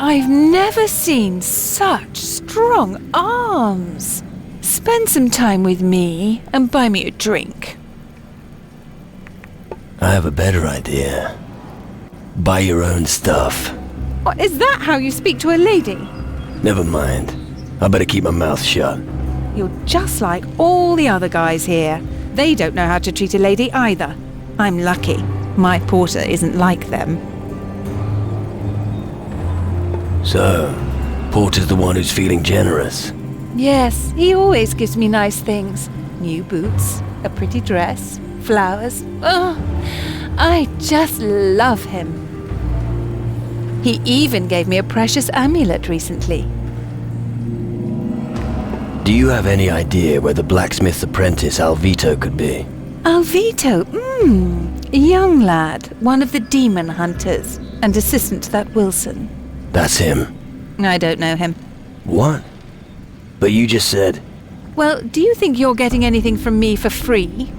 I've never seen such strong arms. Spend some time with me and buy me a drink. I have a better idea. Buy your own stuff. What, is that how you speak to a lady? Never mind. I better keep my mouth shut. You're just like all the other guys here. They don't know how to treat a lady either. I'm lucky. My porter isn't like them. So, Porter's the one who's feeling generous. Yes, he always gives me nice things. New boots, a pretty dress, flowers. Oh, I just love him. He even gave me a precious amulet recently. Do you have any idea where the blacksmith's apprentice Alvito could be? Alvito? A young lad, one of the demon hunters, and assistant to that Wilson. That's him. I don't know him. What? But you just said... Well, do you think you're getting anything from me for free?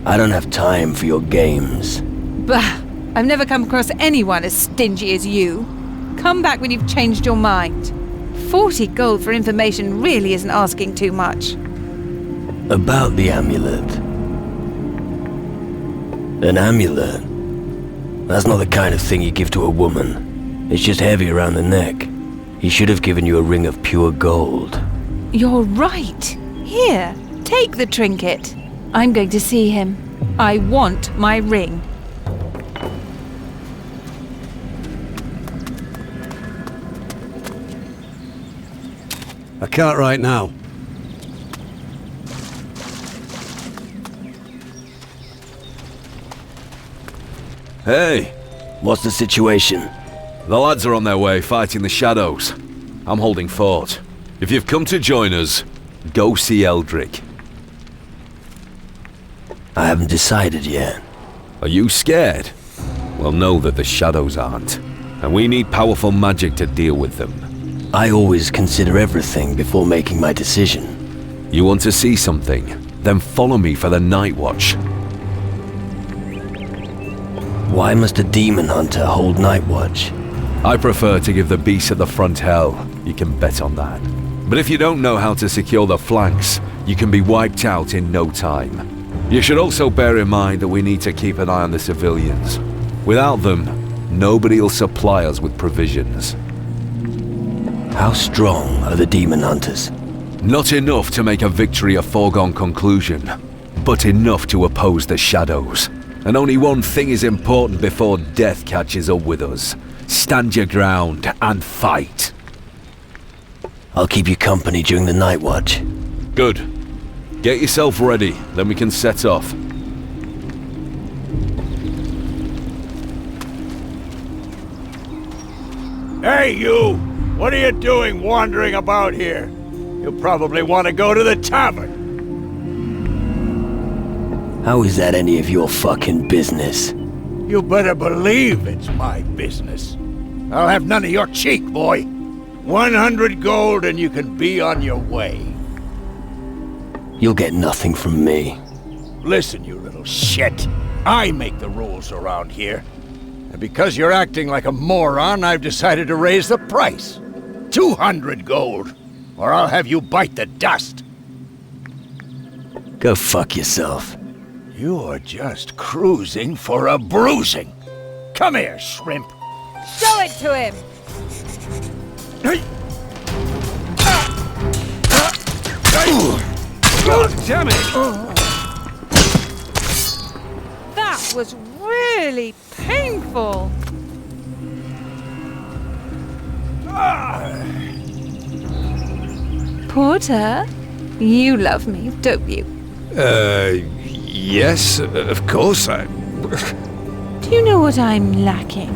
I don't have time for your games. Bah! I've never come across anyone as stingy as you. Come back when you've changed your mind. 40 gold for information really isn't asking too much. About the amulet. An amulet? That's not the kind of thing you give to a woman. It's just heavy around the neck. He should have given you a ring of pure gold. You're right. Here, take the trinket. I'm going to see him. I want my ring. I can't right now. Hey! What's the situation? The lads are on their way fighting the shadows. I'm holding fort. If you've come to join us, go see Eldrick. I haven't decided yet. Are you scared? Well, know that the shadows aren't. And we need powerful magic to deal with them. I always consider everything before making my decision. You want to see something? Then follow me for the night watch. Why must a demon hunter hold night watch? I prefer to give the beast at the front hell. You can bet on that. But if you don't know how to secure the flanks, you can be wiped out in no time. You should also bear in mind that we need to keep an eye on the civilians. Without them, nobody will supply us with provisions. How strong are the demon hunters? Not enough to make a victory a foregone conclusion, but enough to oppose the shadows. And only one thing is important before death catches up with us. Stand your ground and fight. I'll keep you company during the night watch. Good. Get yourself ready, then we can set off. Hey, you! What are you doing wandering about here? You probably want to go to the tavern. How is that any of your fucking business? You better believe it's my business. I'll have none of your cheek, boy. 100 gold and you can be on your way. You'll get nothing from me. Listen, you little shit. I make the rules around here. And because you're acting like a moron, I've decided to raise the price. 200 gold, or I'll have you bite the dust. Go fuck yourself. You're just cruising for a bruising. Come here, shrimp. Show it to him! God damn it! That was really painful. Porter, you love me, don't you? Yes, of course I... Do you know what I'm lacking?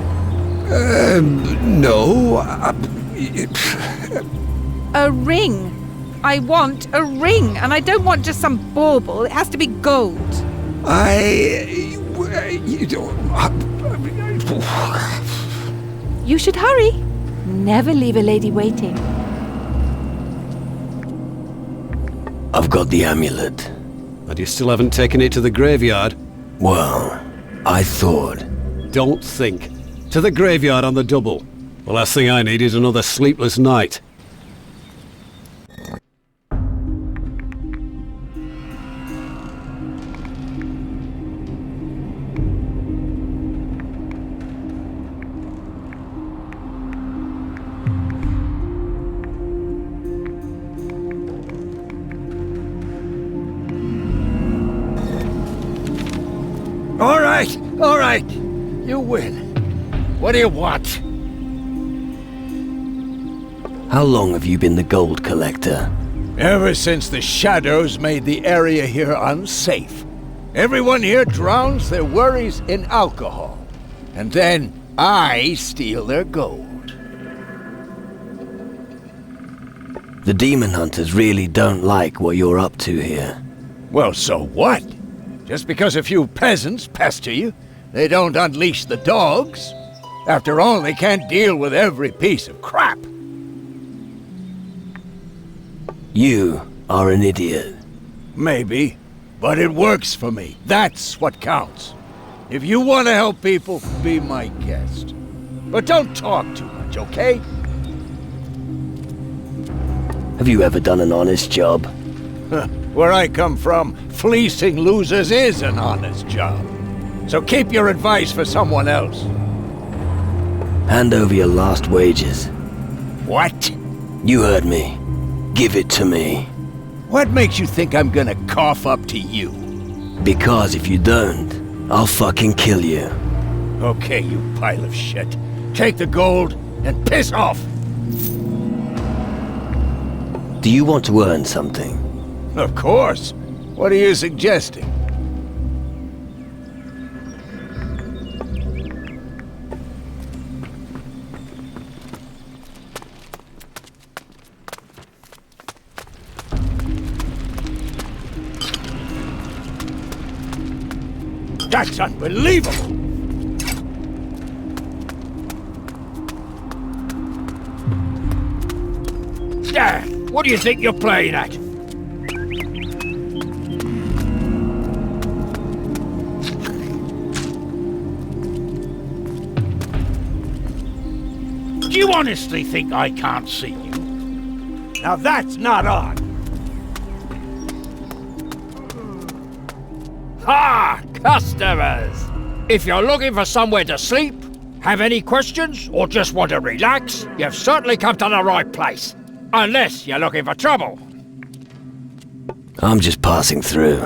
No, A ring. I want a ring, and I don't want just some bauble. It has to be gold. You should hurry. Never leave a lady waiting. I've got the amulet. But you still haven't taken it to the graveyard? Well, I thought... Don't think. to the graveyard on the double. The last thing I need is another sleepless night. All right. You win. What do you want? How long have you been the gold collector? Ever since the shadows made the area here unsafe. Everyone here drowns their worries in alcohol. And then I steal their gold. The demon hunters really don't like what you're up to here. Well, so what? Just because a few peasants pester you, they don't unleash the dogs. After all, they can't deal with every piece of crap. You are an idiot. Maybe, but it works for me. That's what counts. If you want to help people, be my guest. But don't talk too much, okay? Have you ever done an honest job? Where I come from, fleecing losers is an honest job. So keep your advice for someone else. Hand over your last wages. What? You heard me. Give it to me. What makes you think I'm gonna cough up to you? Because if you don't, I'll fucking kill you. Okay, you pile of shit. Take the gold and piss off! Do you want to earn something? Of course. What are you suggesting? That's unbelievable! What do you think you're playing at? Do you honestly think I can't see you? Now that's not on. Ha! Customers! If you're looking for somewhere to sleep, have any questions, or just want to relax, you've certainly come to the right place. Unless you're looking for trouble. I'm just passing through.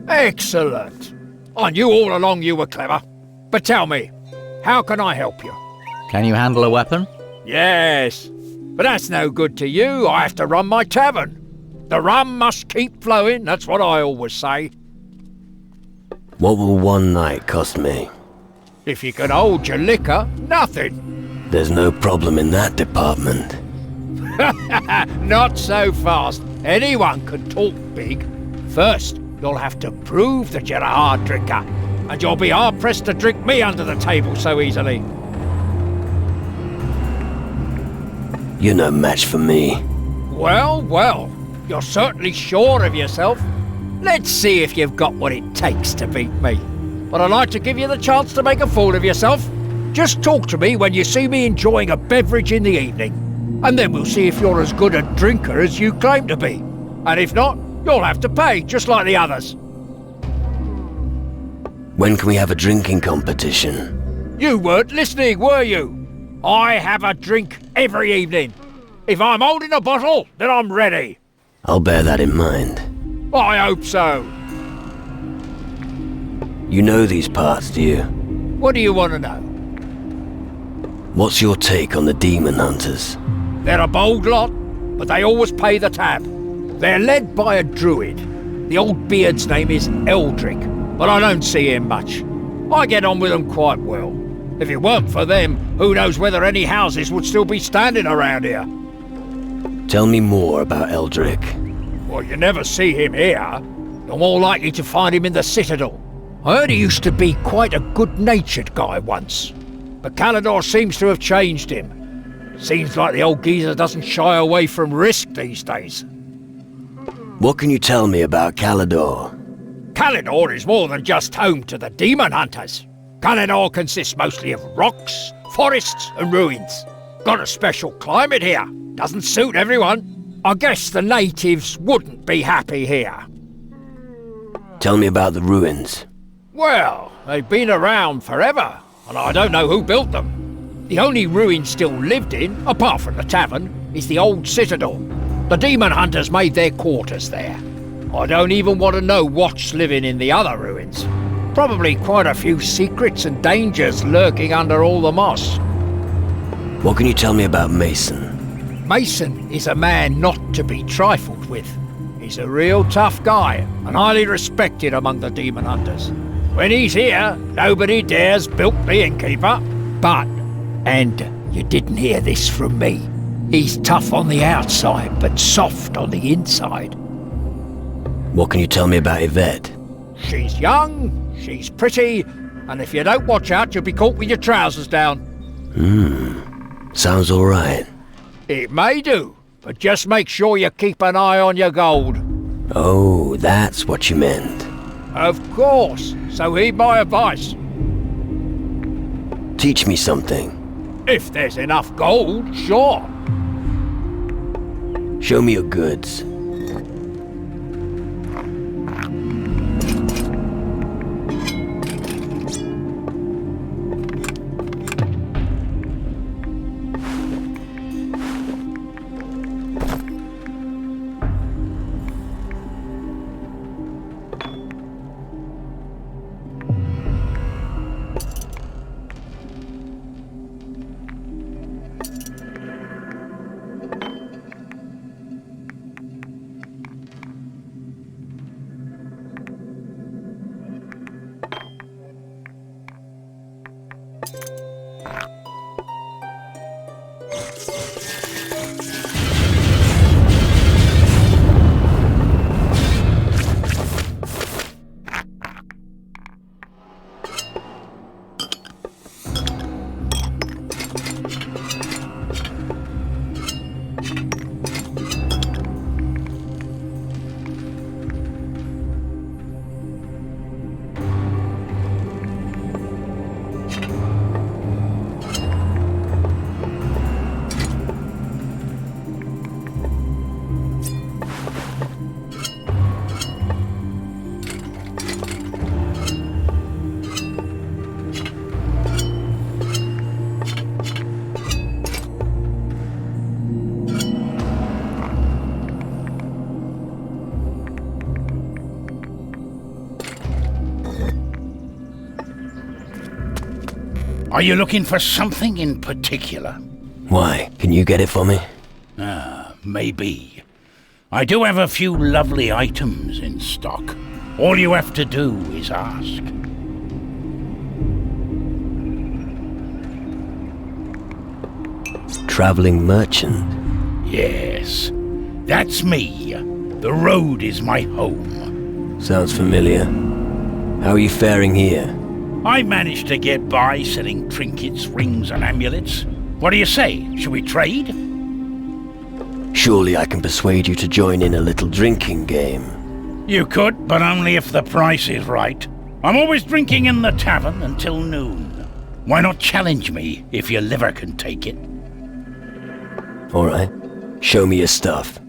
Excellent. I knew all along you were clever. But tell me, how can I help you? Can you handle a weapon? Yes, but that's no good to you. I have to run my tavern. The rum must keep flowing, that's what I always say. What will one night cost me? If you can hold your liquor, nothing. There's no problem in that department. Not so fast. Anyone can talk big. First, you'll have to prove that you're a hard drinker, and you'll be hard-pressed to drink me under the table so easily. You're no match for me. Well, you're certainly sure of yourself. Let's see if you've got what it takes to beat me. But I'd like to give you the chance to make a fool of yourself. Just talk to me when you see me enjoying a beverage in the evening. And then we'll see if you're as good a drinker as you claim to be. And if not, you'll have to pay, just like the others. When can we have a drinking competition? You weren't listening, were you? I have a drink every evening. If I'm holding a bottle, then I'm ready. I'll bear that in mind. I hope so. You know these parts, do you? What do you want to know? What's your take on the demon hunters? They're a bold lot, but they always pay the tab. They're led by a druid. The old beard's name is Eldrick, but I don't see him much. I get on with them quite well. If it weren't for them, who knows whether any houses would still be standing around here. Tell me more about Eldrick. Well, you never see him here. You're more likely to find him in the Citadel. I heard he used to be quite a good-natured guy once, but Calidor seems to have changed him. Seems like the old geezer doesn't shy away from risk these days. What can you tell me about Calidor? Calidor is more than just home to the demon hunters. Cullenor consists mostly of rocks, forests and ruins. Got a special climate here. Doesn't suit everyone. I guess the natives wouldn't be happy here. Tell me about the ruins. Well, they've been around forever, and I don't know who built them. The only ruin still lived in, apart from the tavern, is the old citadel. The demon hunters made their quarters there. I don't even want to know what's living in the other ruins. Probably quite a few secrets and dangers lurking under all the moss. What can you tell me about Mason? Mason is a man not to be trifled with. He's a real tough guy, and highly respected among the demon hunters. When he's here, nobody dares bilk the innkeeper. But, and you didn't hear this from me, he's tough on the outside, but soft on the inside. What can you tell me about Yvette? She's young, she's pretty, and if you don't watch out, you'll be caught with your trousers down. Sounds alright. It may do, but just make sure you keep an eye on your gold. Oh, that's what you meant. Of course, so heed my advice. Teach me something. If there's enough gold, sure. Show me your goods. Are you looking for something in particular? Why? Can you get it for me? Maybe. I do have a few lovely items in stock. All you have to do is ask. Traveling merchant? Yes, that's me. The road is my home. Sounds familiar. How are you faring here? I managed to get by selling trinkets, rings, and amulets. What do you say? Shall we trade? Surely I can persuade you to join in a little drinking game. You could, but only if the price is right. I'm always drinking in the tavern until noon. Why not challenge me if your liver can take it? Alright. Show me your stuff.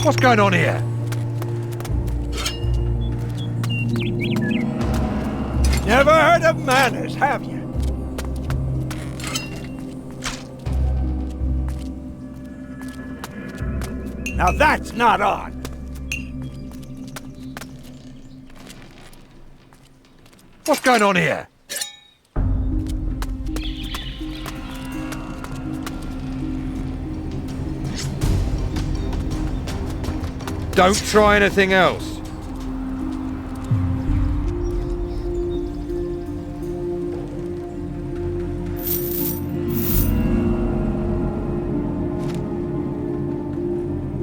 What's going on here? Never heard of manners, have you? Now that's not on! What's going on here? Don't try anything else.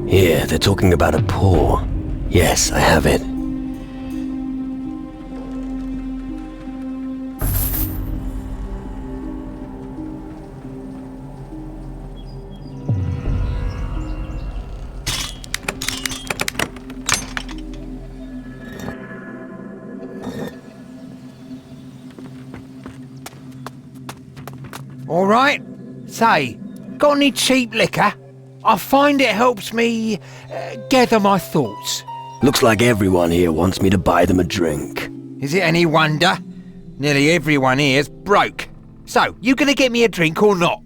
Here, they're talking about a paw. Yes, I have it. All right. Say, got any cheap liquor? I find it helps me gather my thoughts. Looks like everyone here wants me to buy them a drink. Is it any wonder? Nearly everyone here's broke. So, you gonna get me a drink or not?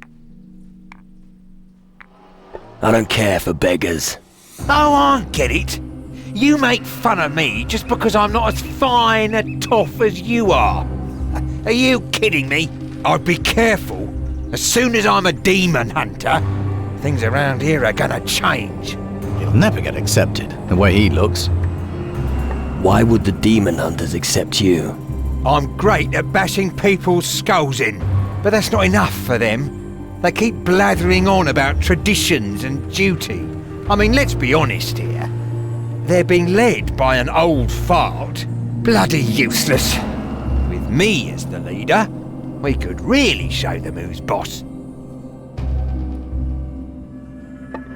I don't care for beggars. Oh, I get it. You make fun of me just because I'm not as fine a toff as you are. Are you kidding me? I'd be careful. As soon as I'm a demon hunter, things around here are gonna change. He'll never get accepted, the way he looks. Why would the demon hunters accept you? I'm great at bashing people's skulls in, but that's not enough for them. They keep blathering on about traditions and duty. I mean, let's be honest here. They're being led by an old fart. Bloody useless. With me as the leader, we could really show them who's boss.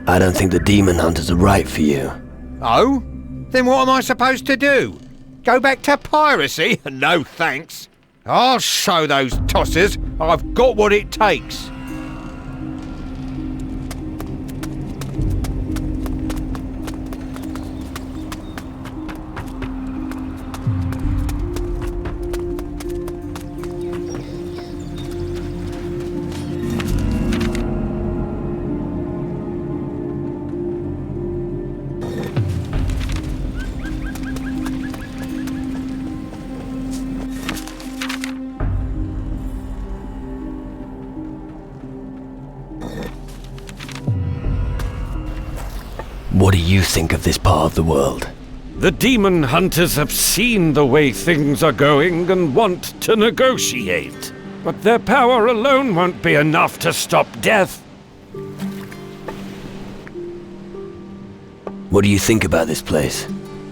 I don't think the demon hunters are right for you. Oh? Then what am I supposed to do? Go back to piracy? No thanks. I'll show those tossers I've got what it takes. What do you think of this part of the world? The demon hunters have seen the way things are going and want to negotiate. But their power alone won't be enough to stop death. What do you think about this place?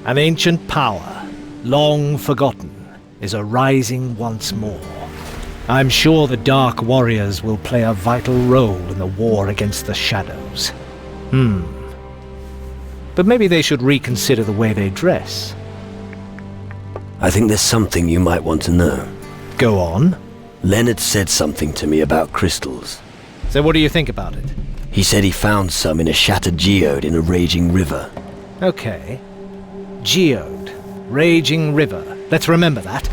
An ancient power, long forgotten, is arising once more. I'm sure the Dark Warriors will play a vital role in the war against the Shadows. But maybe they should reconsider the way they dress. I think there's something you might want to know. Go on. Leonard said something to me about crystals. So what do you think about it? He said he found some in a shattered geode in a raging river. Okay. Geode. Raging river. Let's remember that.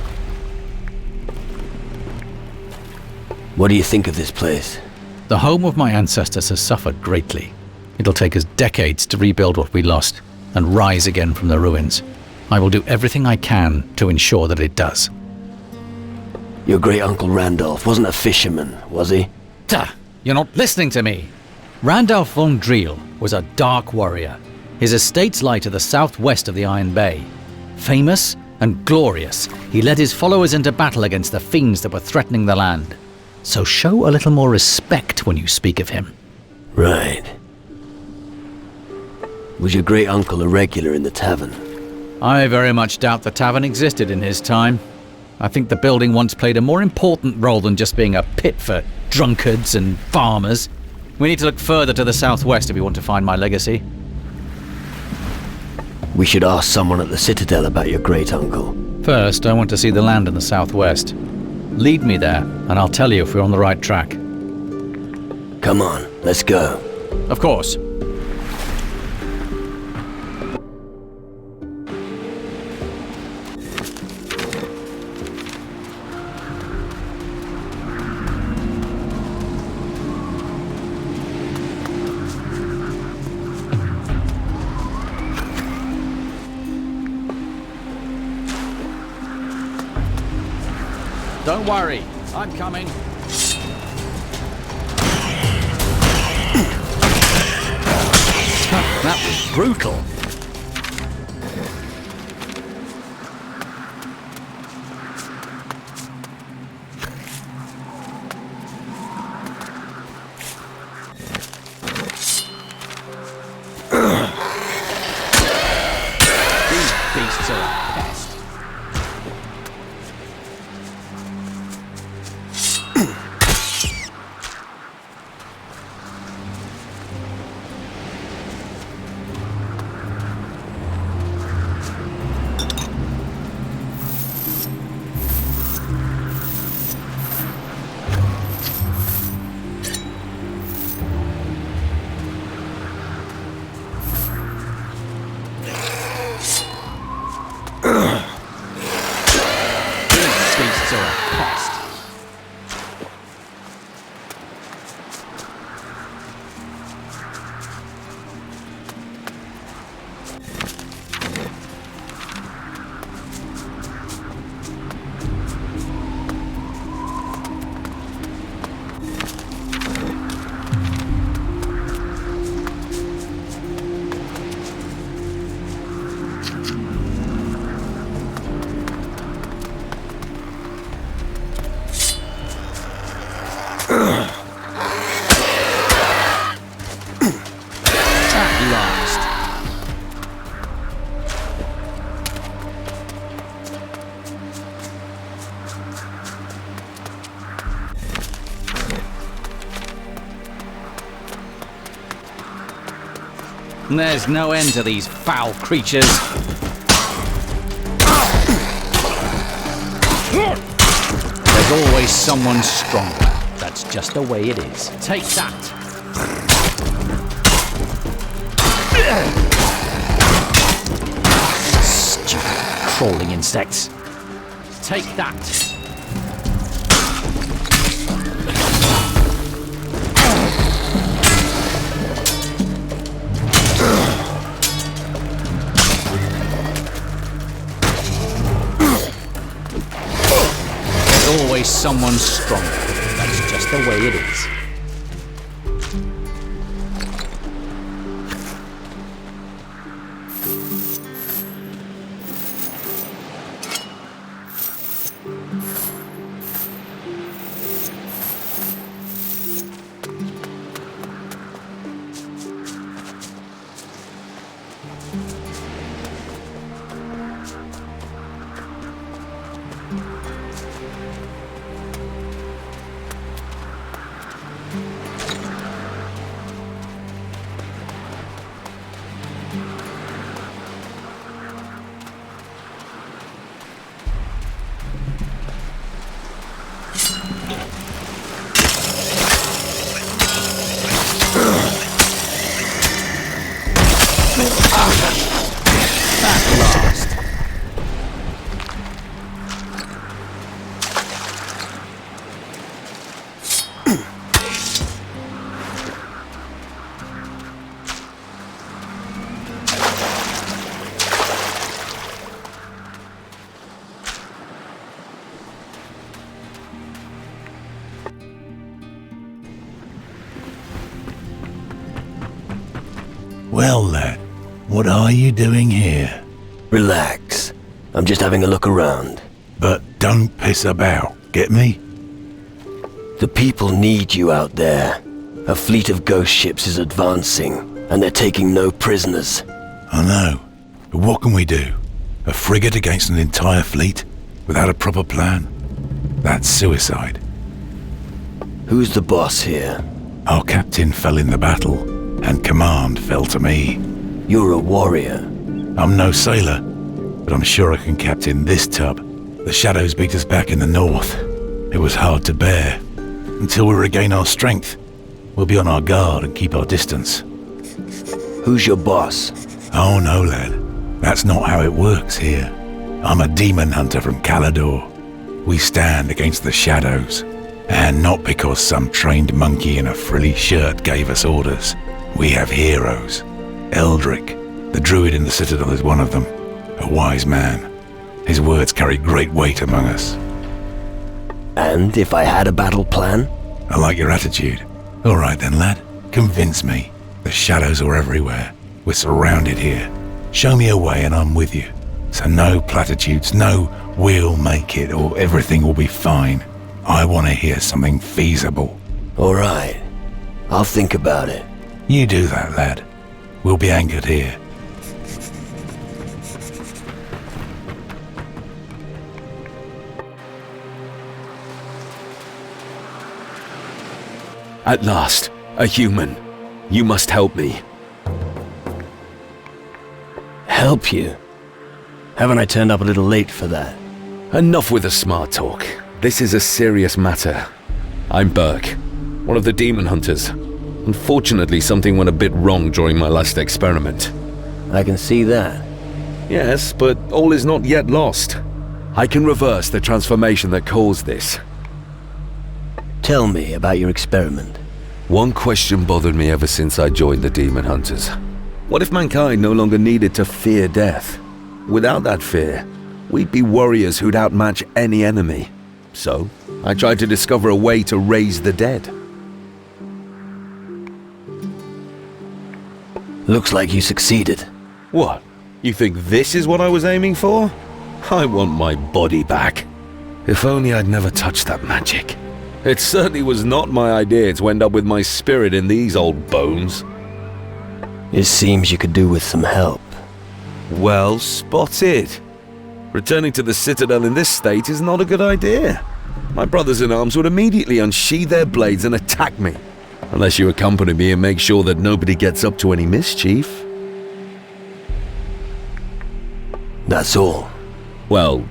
What do you think of this place? The home of my ancestors has suffered greatly. It'll take us decades to rebuild what we lost and rise again from the ruins. I will do everything I can to ensure that it does. Your great-uncle Randolph wasn't a fisherman, was he? Duh! You're not listening to me! Randolph von Driel was a dark warrior. His estates lie to the southwest of the Iron Bay. Famous and glorious, he led his followers into battle against the fiends that were threatening the land. So show a little more respect when you speak of him. Right. Was your great-uncle a regular in the tavern? I very much doubt the tavern existed in his time. I think the building once played a more important role than just being a pit for drunkards and farmers. We need to look further to the southwest if we want to find my legacy. We should ask someone at the Citadel about your great-uncle. First, I want to see the land in the southwest. Lead me there, and I'll tell you if we're on the right track. Come on, let's go. Of course. Don't worry, I'm coming. That was brutal. These beasts are a pest. Beasts are a pest. At last. There's no end to these foul creatures. There's always someone stronger. That's just the way it is. Take that. Stupid crawling insects. Take that. There's always someone stronger. That's just the way it is. At last. Well, lad, what are you doing here? Relax. I'm just having a look around. But don't piss about, get me? The people need you out there. A fleet of ghost ships is advancing, and they're taking no prisoners. I know, but what can we do? A frigate against an entire fleet? Without a proper plan? That's suicide. Who's the boss here? Our captain fell in the battle, and command fell to me. You're a warrior. I'm no sailor, but I'm sure I can captain this tub. The shadows beat us back in the north. It was hard to bear. Until we regain our strength, we'll be on our guard and keep our distance. Who's your boss? Oh no, lad. That's not how it works here. I'm a demon hunter from Calador. We stand against the shadows. And not because some trained monkey in a frilly shirt gave us orders. We have heroes. Eldrick, the druid in the citadel, is one of them. A wise man. His words carry great weight among us. And if I had a battle plan? I like your attitude. All right then, lad. Convince me. The shadows are everywhere. We're surrounded here. Show me a way and I'm with you. So no platitudes, no we'll make it or everything will be fine. I want to hear something feasible. All right. I'll think about it. You do that, lad. We'll be anchored here. At last, a human. You must help me. Help you? Haven't I turned up a little late for that? Enough with the smart talk. This is a serious matter. I'm Burke, one of the demon hunters. Unfortunately, something went a bit wrong during my last experiment. I can see that. Yes, but all is not yet lost. I can reverse the transformation that caused this. Tell me about your experiment. One question bothered me ever since I joined the demon hunters. What if mankind no longer needed to fear death? Without that fear, we'd be warriors who'd outmatch any enemy. So, I tried to discover a way to raise the dead. Looks like you succeeded. What? You think this is what I was aiming for? I want my body back. If only I'd never touched that magic. It certainly was not my idea to end up with my spirit in these old bones. It seems you could do with some help. Well spotted. Returning to the Citadel in this state is not a good idea. My brothers in arms would immediately unsheathe their blades and attack me. Unless you accompany me and make sure that nobody gets up to any mischief. That's all. Well,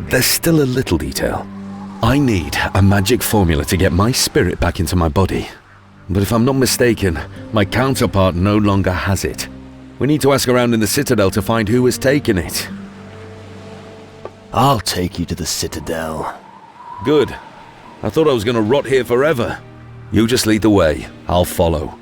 there's still a little detail. I need a magic formula to get my spirit back into my body. But if I'm not mistaken, my counterpart no longer has it. We need to ask around in the Citadel to find who has taken it. I'll take you to the Citadel. Good. I thought I was going to rot here forever. You just lead the way. I'll follow.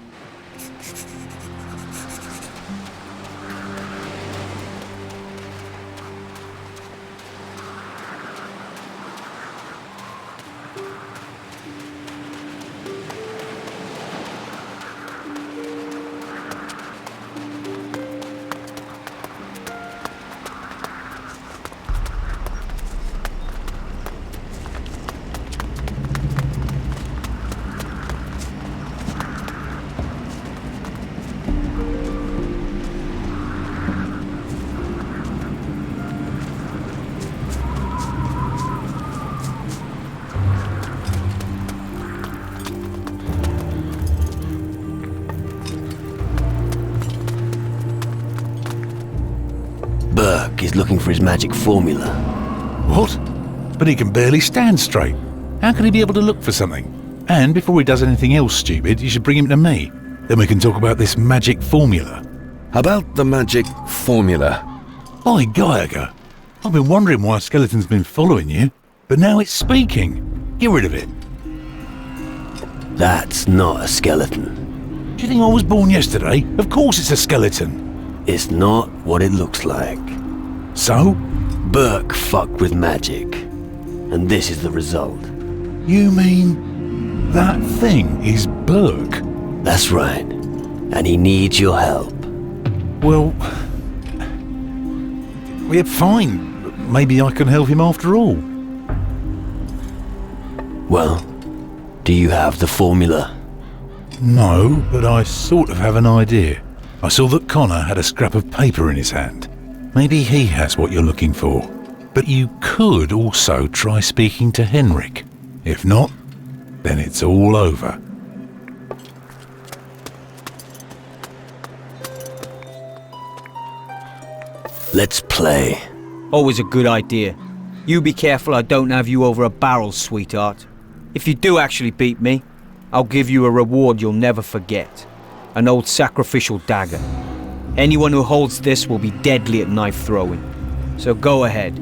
Burke is looking for his magic formula. What? But he can barely stand straight. How can he be able to look for something? And before he does anything else stupid, you should bring him to me. Then we can talk about this magic formula. About the magic formula. By Geiger, I've been wondering why a skeleton's been following you, but now it's speaking. Get rid of it. That's not a skeleton. Do you think I was born yesterday? Of course it's a skeleton. It's not what it looks like. So? Burke fucked with magic. And this is the result. You mean that thing is Burke? That's right. And he needs your help. Well, we're fine. Maybe I can help him after all. Well, do you have the formula? No, but I sort of have an idea. I saw that Connor had a scrap of paper in his hand. Maybe he has what you're looking for. But you could also try speaking to Henrik. If not, then it's all over. Let's play. Always a good idea. You be careful I don't have you over a barrel, sweetheart. If you do actually beat me, I'll give you a reward you'll never forget. An old sacrificial dagger. Anyone who holds this will be deadly at knife throwing. So go ahead.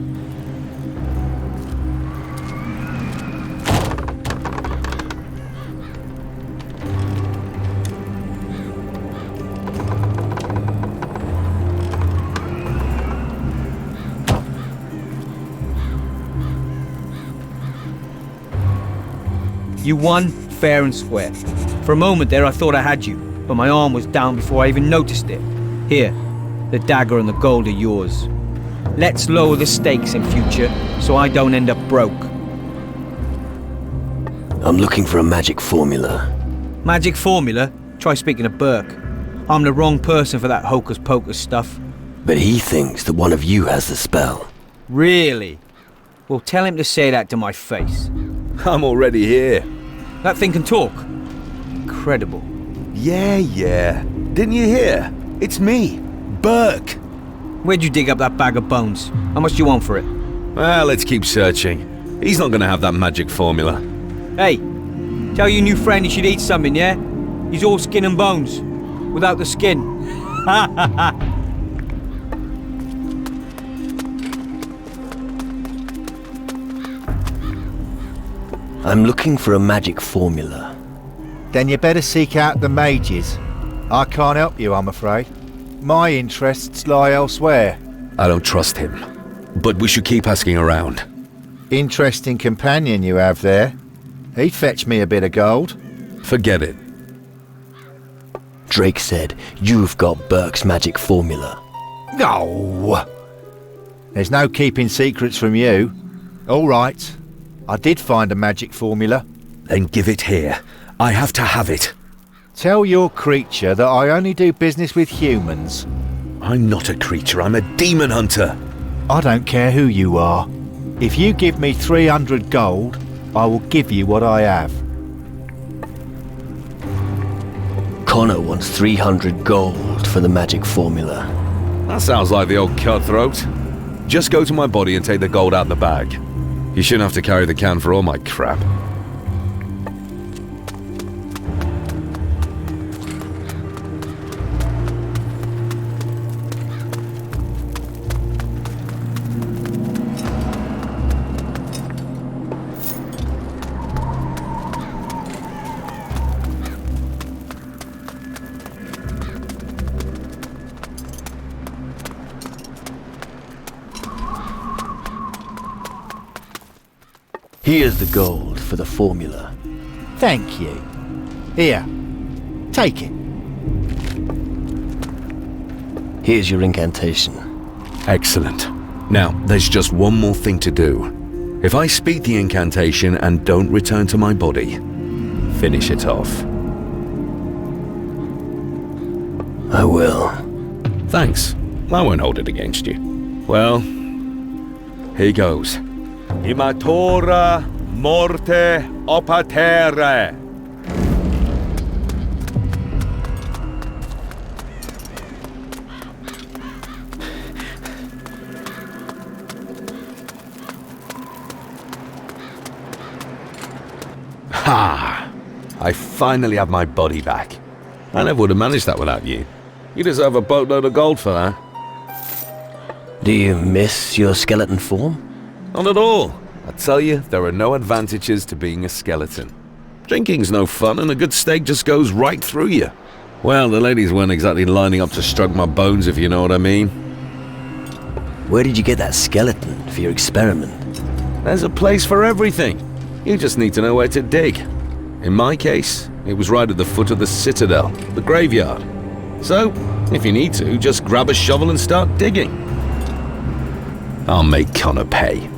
You won fair and square. For a moment there I thought I had you, but my arm was down before I even noticed it. Here, the dagger and the gold are yours. Let's lower the stakes in future, so I don't end up broke. I'm looking for a magic formula. Magic formula? Try speaking to Burke. I'm the wrong person for that hocus-pocus stuff. But he thinks that one of you has the spell. Really? Well, tell him to say that to my face. I'm already here. That thing can talk. Incredible. Yeah. Didn't you hear? It's me, Burke. Where'd you dig up that bag of bones? How much do you want for it? Well, let's keep searching. He's not gonna have that magic formula. Hey, tell your new friend he should eat something, yeah? He's all skin and bones. Without the skin. Ha ha ha! I'm looking for a magic formula. Then you better seek out the mages. I can't help you, I'm afraid. My interests lie elsewhere. I don't trust him. But we should keep asking around. Interesting companion you have there. He'd fetch me a bit of gold. Forget it. Drake said you've got Burke's magic formula. No! There's no keeping secrets from you. All right. I did find a magic formula. Then give it here. I have to have it. Tell your creature that I only do business with humans. I'm not a creature, I'm a demon hunter. I don't care who you are. If you give me 300 gold, I will give you what I have. Connor wants 300 gold for the magic formula. That sounds like the old cutthroat. Just go to my body and take the gold out the bag. You shouldn't have to carry the can for all my crap. Here's the gold for the formula. Thank you. Here, take it. Here's your incantation. Excellent. Now, there's just one more thing to do. If I speak the incantation and don't return to my body, finish it off. I will. Thanks. I won't hold it against you. Well, here goes. Imatora morte opatere. Ha! I finally have my body back. I never would have managed that without you. You deserve a boatload of gold for that. Do you miss your skeleton form? Not at all. I tell you, there are no advantages to being a skeleton. Drinking's no fun, and a good steak just goes right through you. Well, the ladies weren't exactly lining up to stroke my bones, if you know what I mean. Where did you get that skeleton for your experiment? There's a place for everything. You just need to know where to dig. In my case, it was right at the foot of the citadel, the graveyard. So, if you need to, just grab a shovel and start digging. I'll make Connor pay.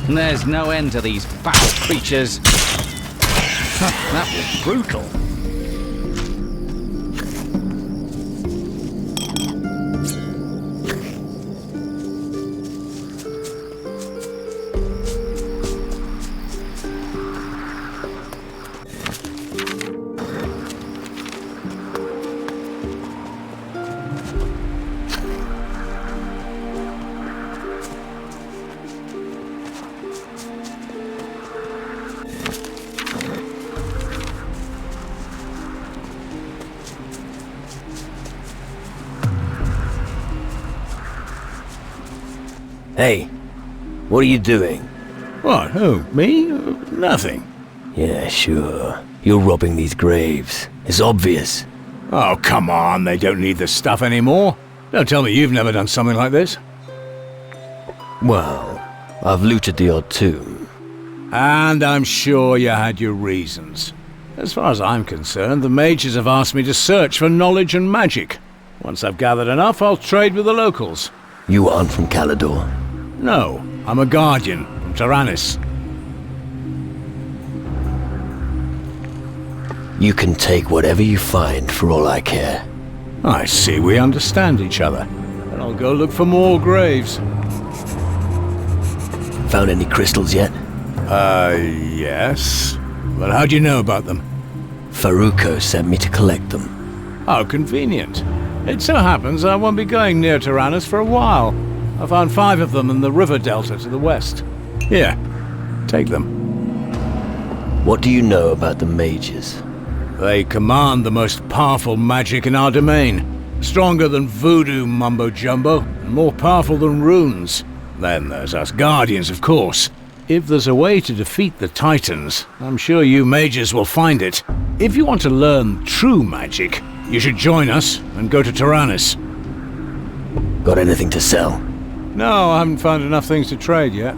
There's no end to these foul creatures. That was brutal. Hey, what are you doing? What, who, me? Nothing. Yeah, sure. You're robbing these graves. It's obvious. Oh, come on, they don't need this stuff anymore. Don't tell me you've never done something like this. Well, I've looted the odd tomb. And I'm sure you had your reasons. As far as I'm concerned, the mages have asked me to search for knowledge and magic. Once I've gathered enough, I'll trade with the locals. You aren't from Calador. No, I'm a guardian from Tyrannus. You can take whatever you find for all I care. I see we understand each other. Then I'll go look for more graves. Found any crystals yet? Yes. But how do you know about them? Faruko sent me to collect them. How convenient. It so happens I won't be going near Tyrannus for a while. I found 5 of them in the river delta to the west. Here, take them. What do you know about the mages? They command the most powerful magic in our domain. Stronger than voodoo mumbo-jumbo, and more powerful than runes. Then there's us guardians, of course. If there's a way to defeat the Titans, I'm sure you mages will find it. If you want to learn true magic, you should join us and go to Tyrannus. Got anything to sell? No, I haven't found enough things to trade yet.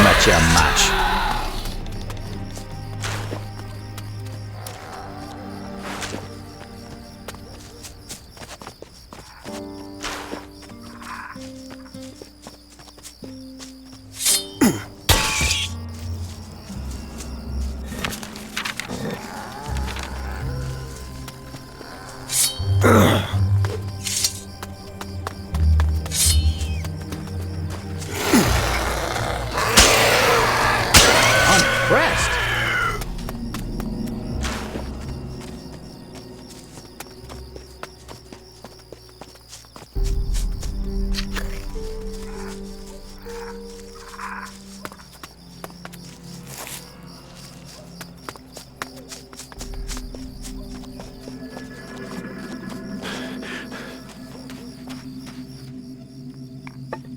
Match a match.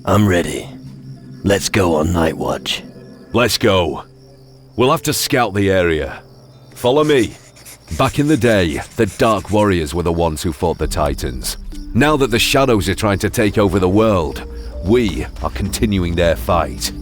I'm ready. Let's go on night watch. Let's go. We'll have to scout the area. Follow me. Back in the day, the Dark Warriors were the ones who fought the Titans. Now that the Shadows are trying to take over the world, we are continuing their fight.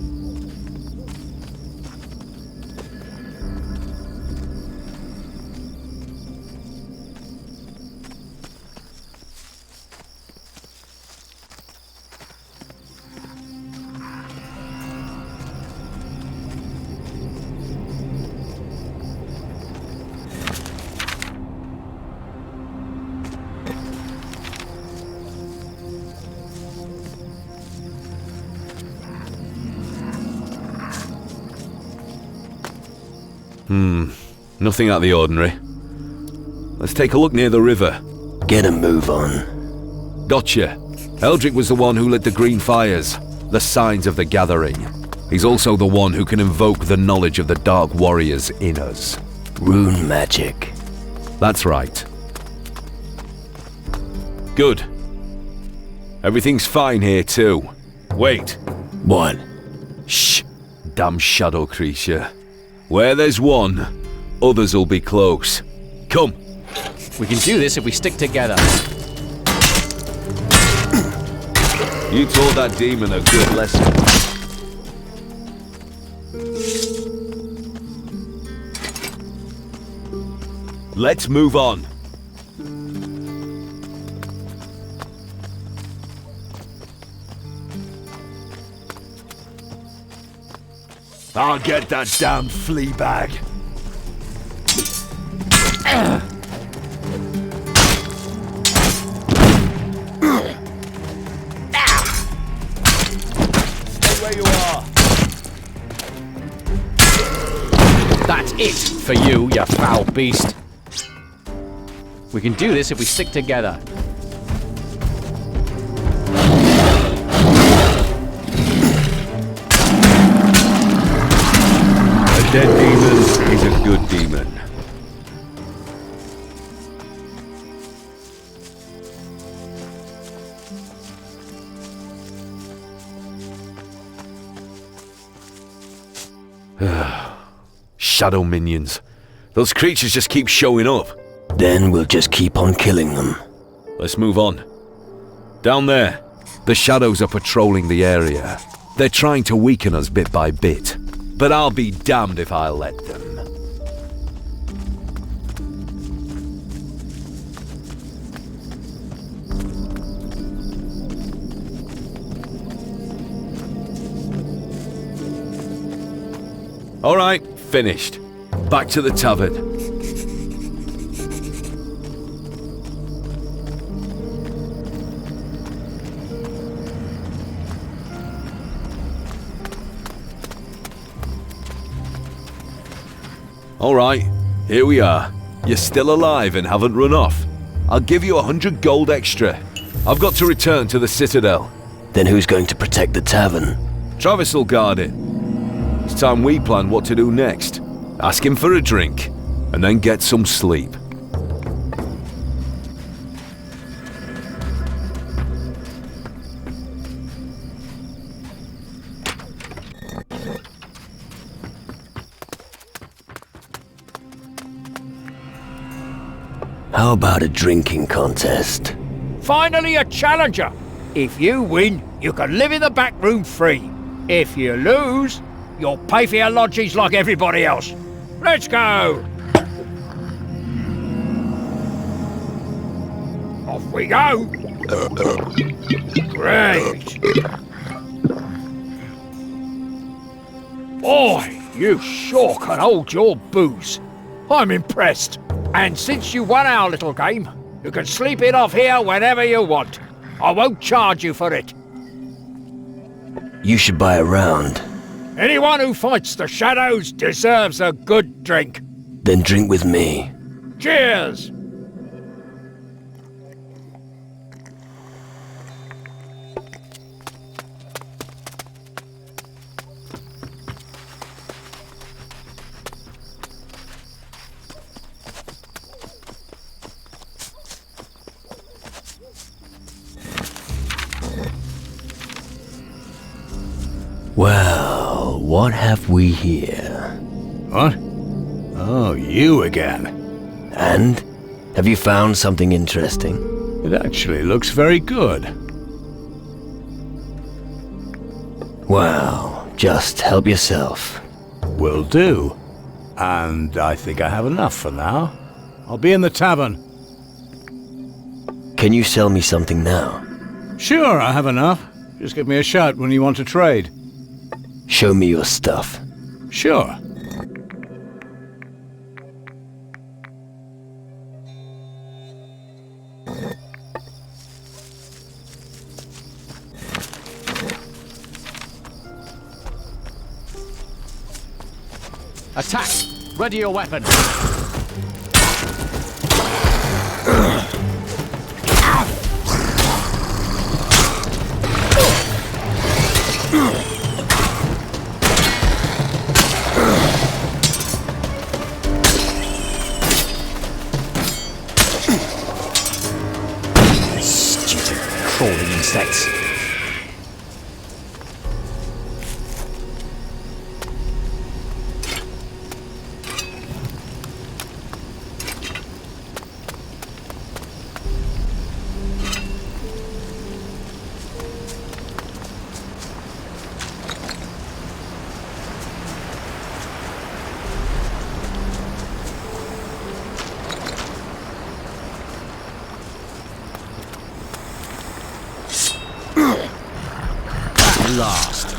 Nothing out of the ordinary. Let's take a look near the river. Get a move on. Gotcha. Eldrick was the one who lit the green fires, the signs of the gathering. He's also the one who can invoke the knowledge of the Dark Warriors in us. Rune magic. That's right. Good. Everything's fine here too. Wait. What? Shh. Damn shadow creature. Where there's one, others will be close. Come. We can do this if we stick together. You taught that demon a good lesson. Let's move on. I'll get that damn flea bag. Stay where you are. That's it for you, you foul beast. We can do this if we stick together. A dead demon is a good demon. Shadow minions. Those creatures just keep showing up. Then we'll just keep on killing them. Let's move on. Down there, the shadows are patrolling the area. They're trying to weaken us bit by bit. But I'll be damned if I'll let them. All right, finished. Back to the tavern. All right, here we are. You're still alive and haven't run off. I'll give you 100 gold extra. I've got to return to the Citadel. Then who's going to protect the tavern? Travis will guard it. It's time we plan what to do next. Ask him for a drink, and then get some sleep. How about a drinking contest? Finally a challenger! If you win, you can live in the back room free. If you lose, you'll pay for your lodgings like everybody else. Let's go! Off we go! Great! Boy, you sure can hold your booze. I'm impressed. And since you won our little game, you can sleep it off here whenever you want. I won't charge you for it. You should buy a round. Anyone who fights the shadows deserves a good drink. Then drink with me. Cheers! Well, what have we here? What? Oh, you again. And? Have you found something interesting? It actually looks very good. Well, just help yourself. Will do. And I think I have enough for now. I'll be in the tavern. Can you sell me something now? Sure, I have enough. Just give me a shout when you want to trade. Show me your stuff. Sure. Attack! Ready your weapon! crawling insects. Last.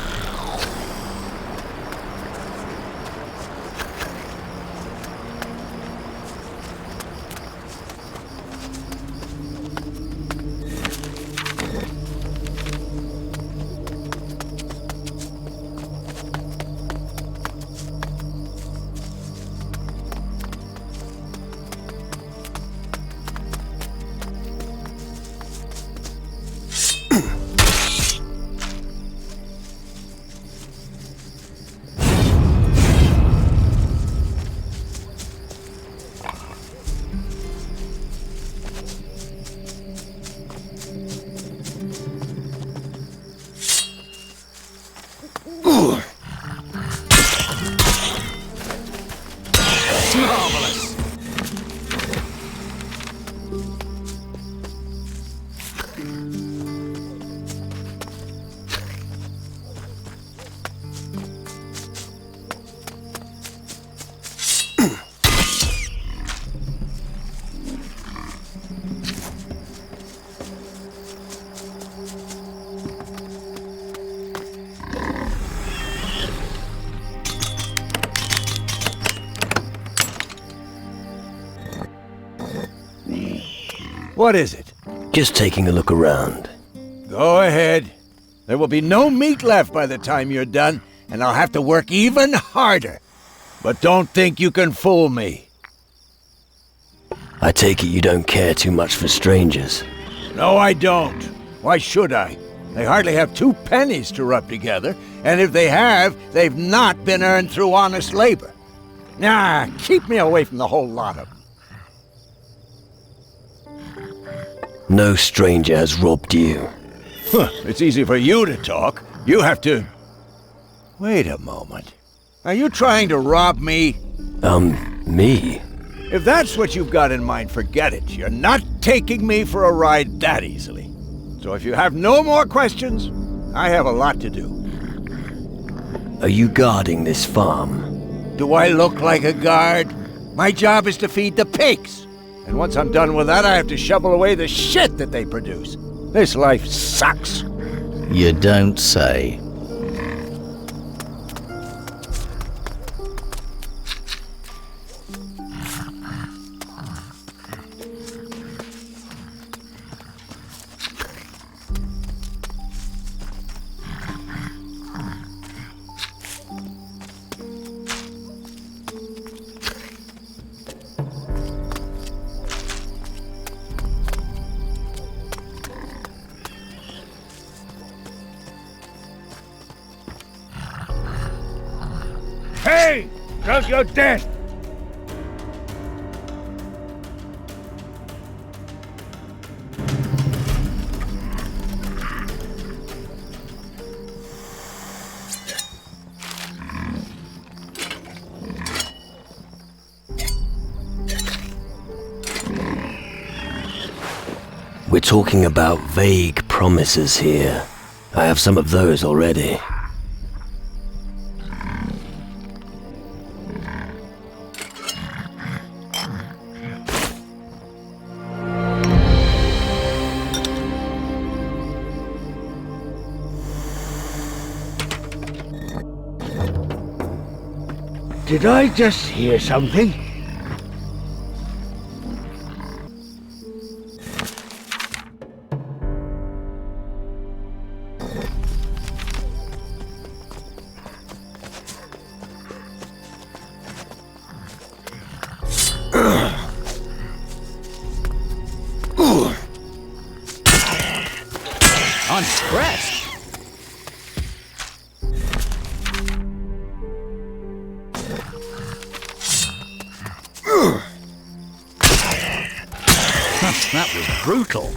Marvelous! What is it? Just taking a look around. Go ahead. There will be no meat left by the time you're done, and I'll have to work even harder. But don't think you can fool me. I take it you don't care too much for strangers. No, I don't. Why should I? They hardly have 2 pennies to rub together, and if they have, they've not been earned through honest labor. Nah, keep me away from the whole lot of them. No stranger has robbed you. It's easy for you to talk. You have to... Wait a moment. Are you trying to rob me? Me? If that's what you've got in mind, forget it. You're not taking me for a ride that easily. So if you have no more questions, I have a lot to do. Are you guarding this farm? Do I look like a guard? My job is to feed the pigs. And once I'm done with that, I have to shovel away the shit that they produce. This life sucks. You don't say. Hey! Cause you're dead! We're talking about vague promises here. I have some of those already. Did I just hear something? I'm impressed. That was brutal.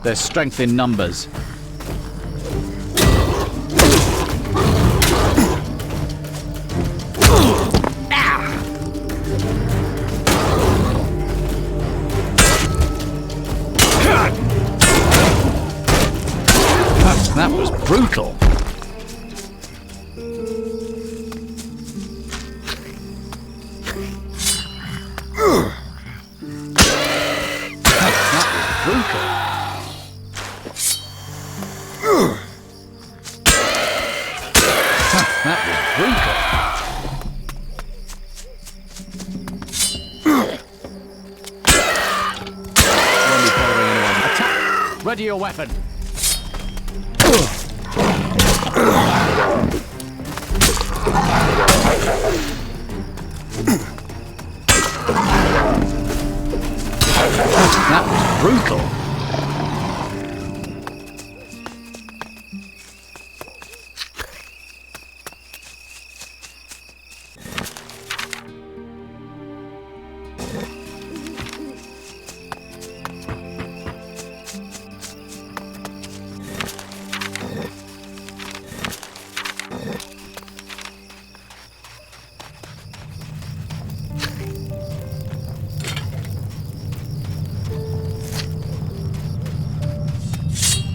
There's strength in numbers. That was brutal. Ready your weapon. That was brutal.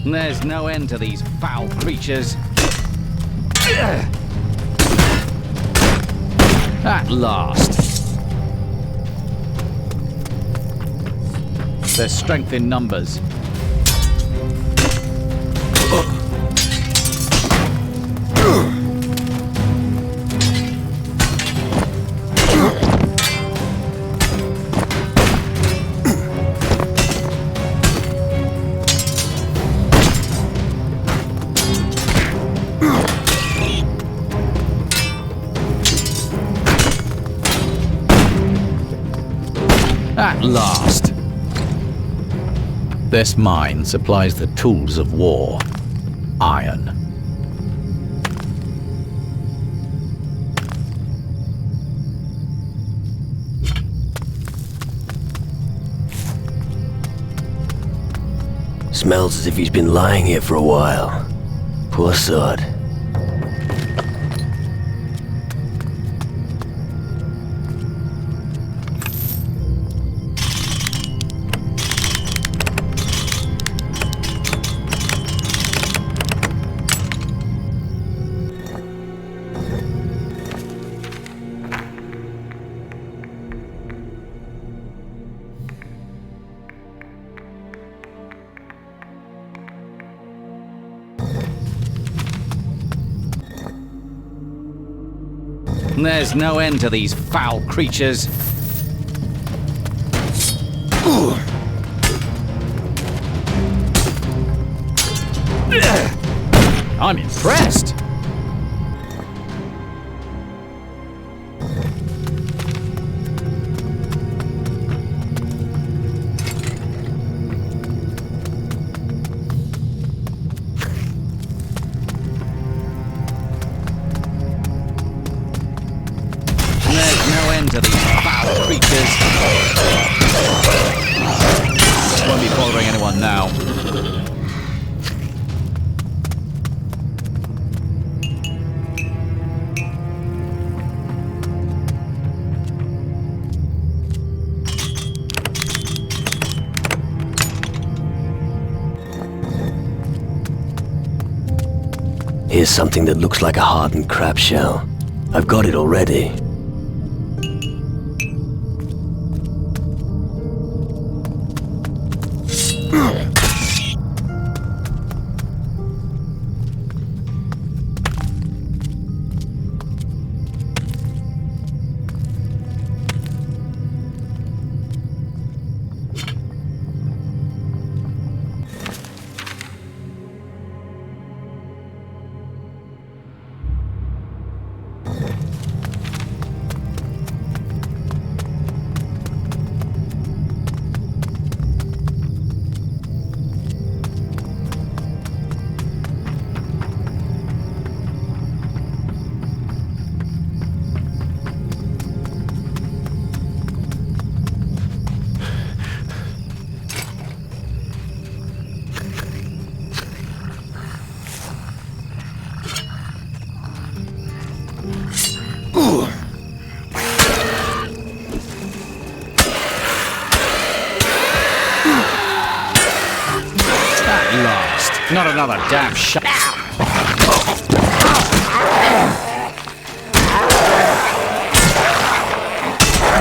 There's no end to these foul creatures. At last. There's strength in numbers. At last. This mine supplies the tools of war. Iron. Smells as if he's been lying here for a while. Poor sod. There's no end to these foul creatures. I'm impressed. To these foul creatures. Won't be bothering anyone now. Here's something that looks like a hardened crab shell. I've got it already. At last. Not another damn shot.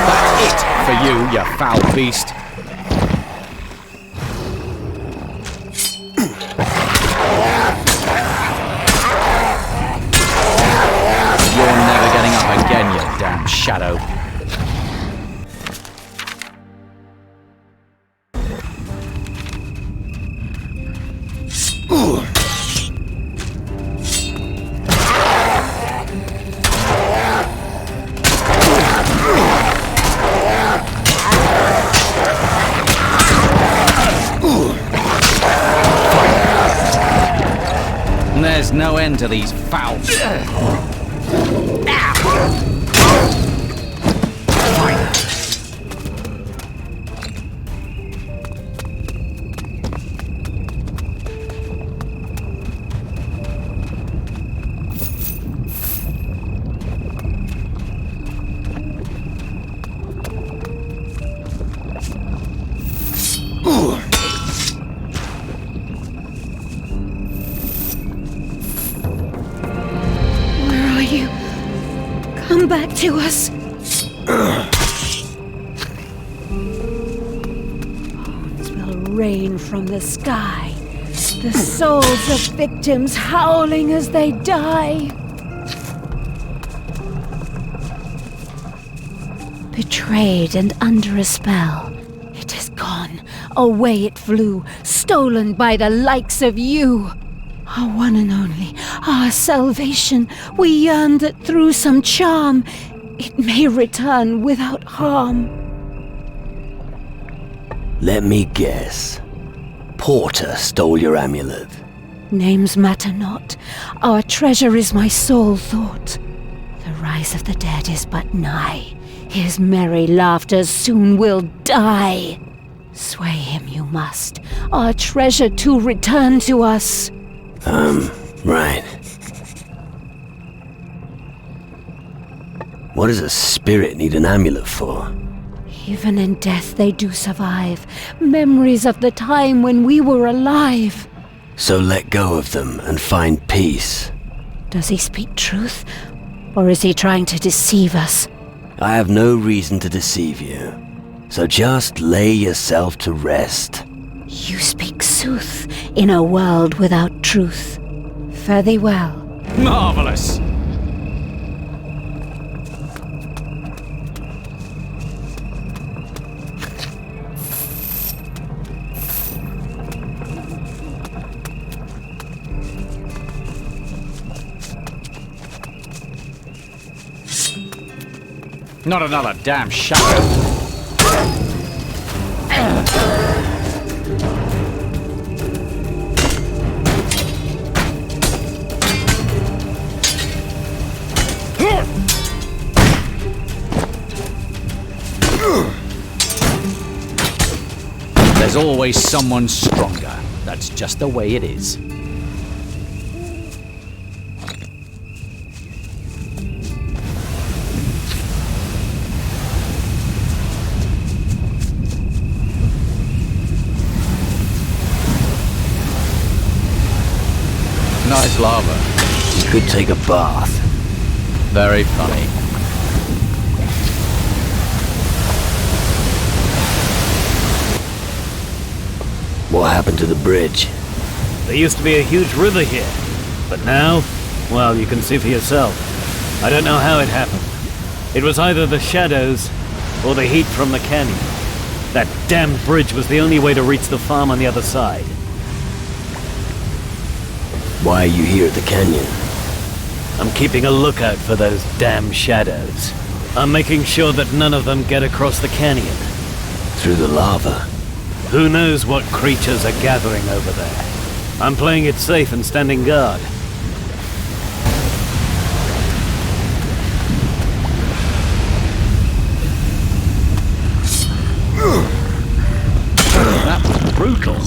That's it for you, you foul beast. You're never getting up again, you damn shadow. There's no end to these fouls. Come back to us. Bones will rain from the sky. The souls of victims howling as they die. Betrayed and under a spell. It is gone. Away it flew, stolen by the likes of you. Our one and only, our salvation. We yearn that through some charm, it may return without harm. Let me guess. Porter stole your amulet. Names matter not. Our treasure is my sole thought. The rise of the dead is but nigh. His merry laughter soon will die. Sway him you must. Our treasure to return to us. Right. What does a spirit need an amulet for? Even in death they do survive. Memories of the time when we were alive. So let go of them and find peace. Does he speak truth? Or is he trying to deceive us? I have no reason to deceive you. So just lay yourself to rest. You speak sooth in a world without truth. Fare thee well. Marvelous! Not another damn shadow. There's always someone stronger. That's just the way it is. Nice lava. You could take a bath. Very funny. What happened to the bridge? There used to be a huge river here, but now, well, you can see for yourself. I don't know how it happened. It was either the shadows or the heat from the canyon. That damned bridge was the only way to reach the farm on the other side. Why are you here at the canyon? I'm keeping a lookout for those damn shadows. I'm making sure that none of them get across the canyon. Through the lava? Who knows what creatures are gathering over there? I'm playing it safe and standing guard. That was brutal.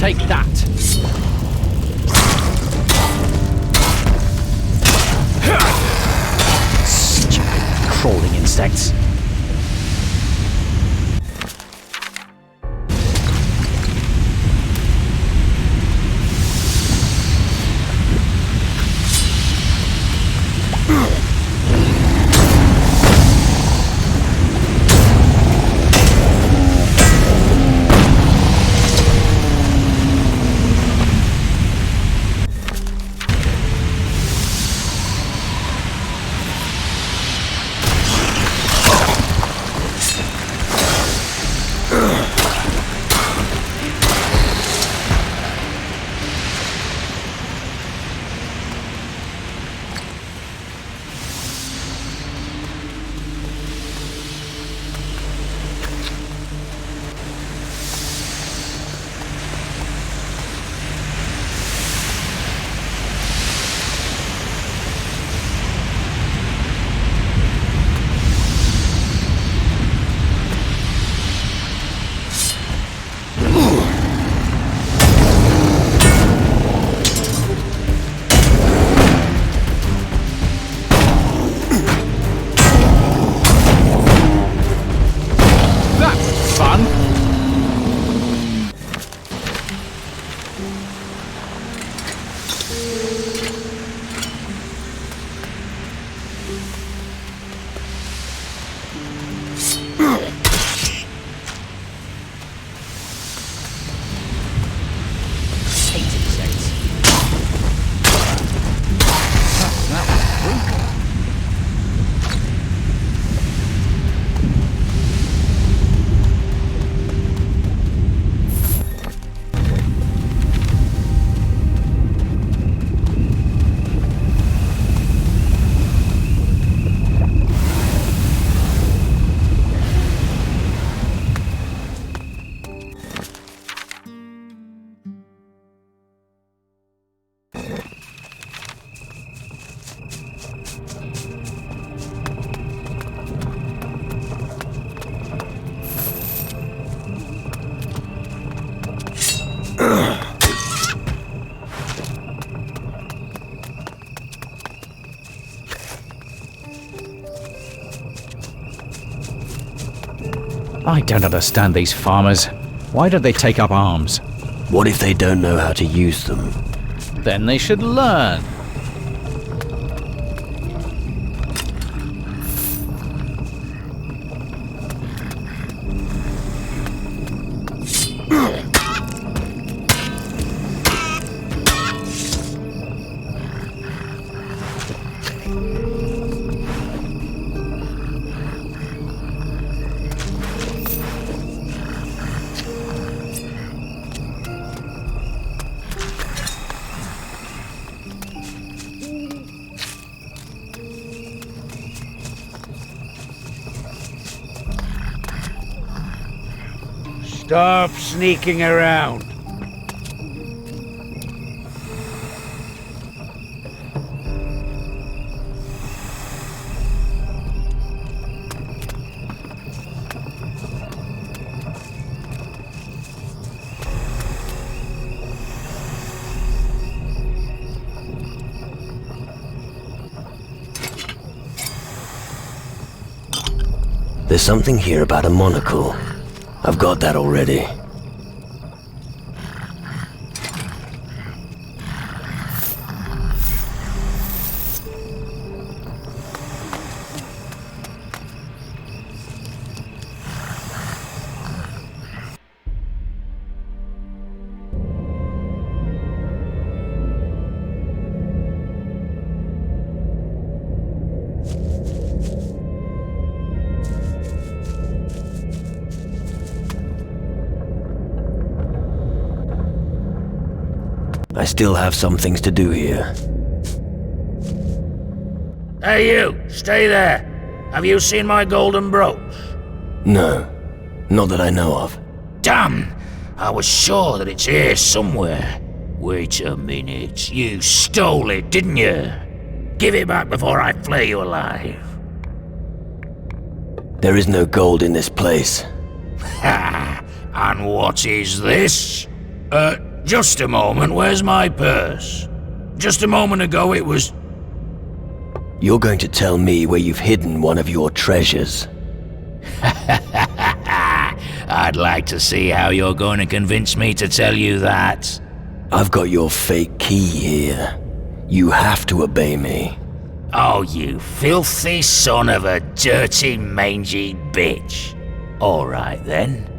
Take that! Stupid crawling insects. I don't understand these farmers. Why don't they take up arms? What if they don't know how to use them? Then they should learn. Stop sneaking around. There's something here about a monocle. I've got that already. I still have some things to do here. Hey you, stay there. Have you seen my golden brooch? No, not that I know of. Damn! I was sure that it's here somewhere. Wait a minute, you stole it, didn't you? Give it back before I flay you alive. There is no gold in this place. Ha! And what is this? Just a moment, where's my purse? Just a moment ago it was... You're going to tell me where you've hidden one of your treasures. I'd like to see how you're going to convince me to tell you that. I've got your fake key here. You have to obey me. Oh, you filthy son of a dirty, mangy bitch. All right, then.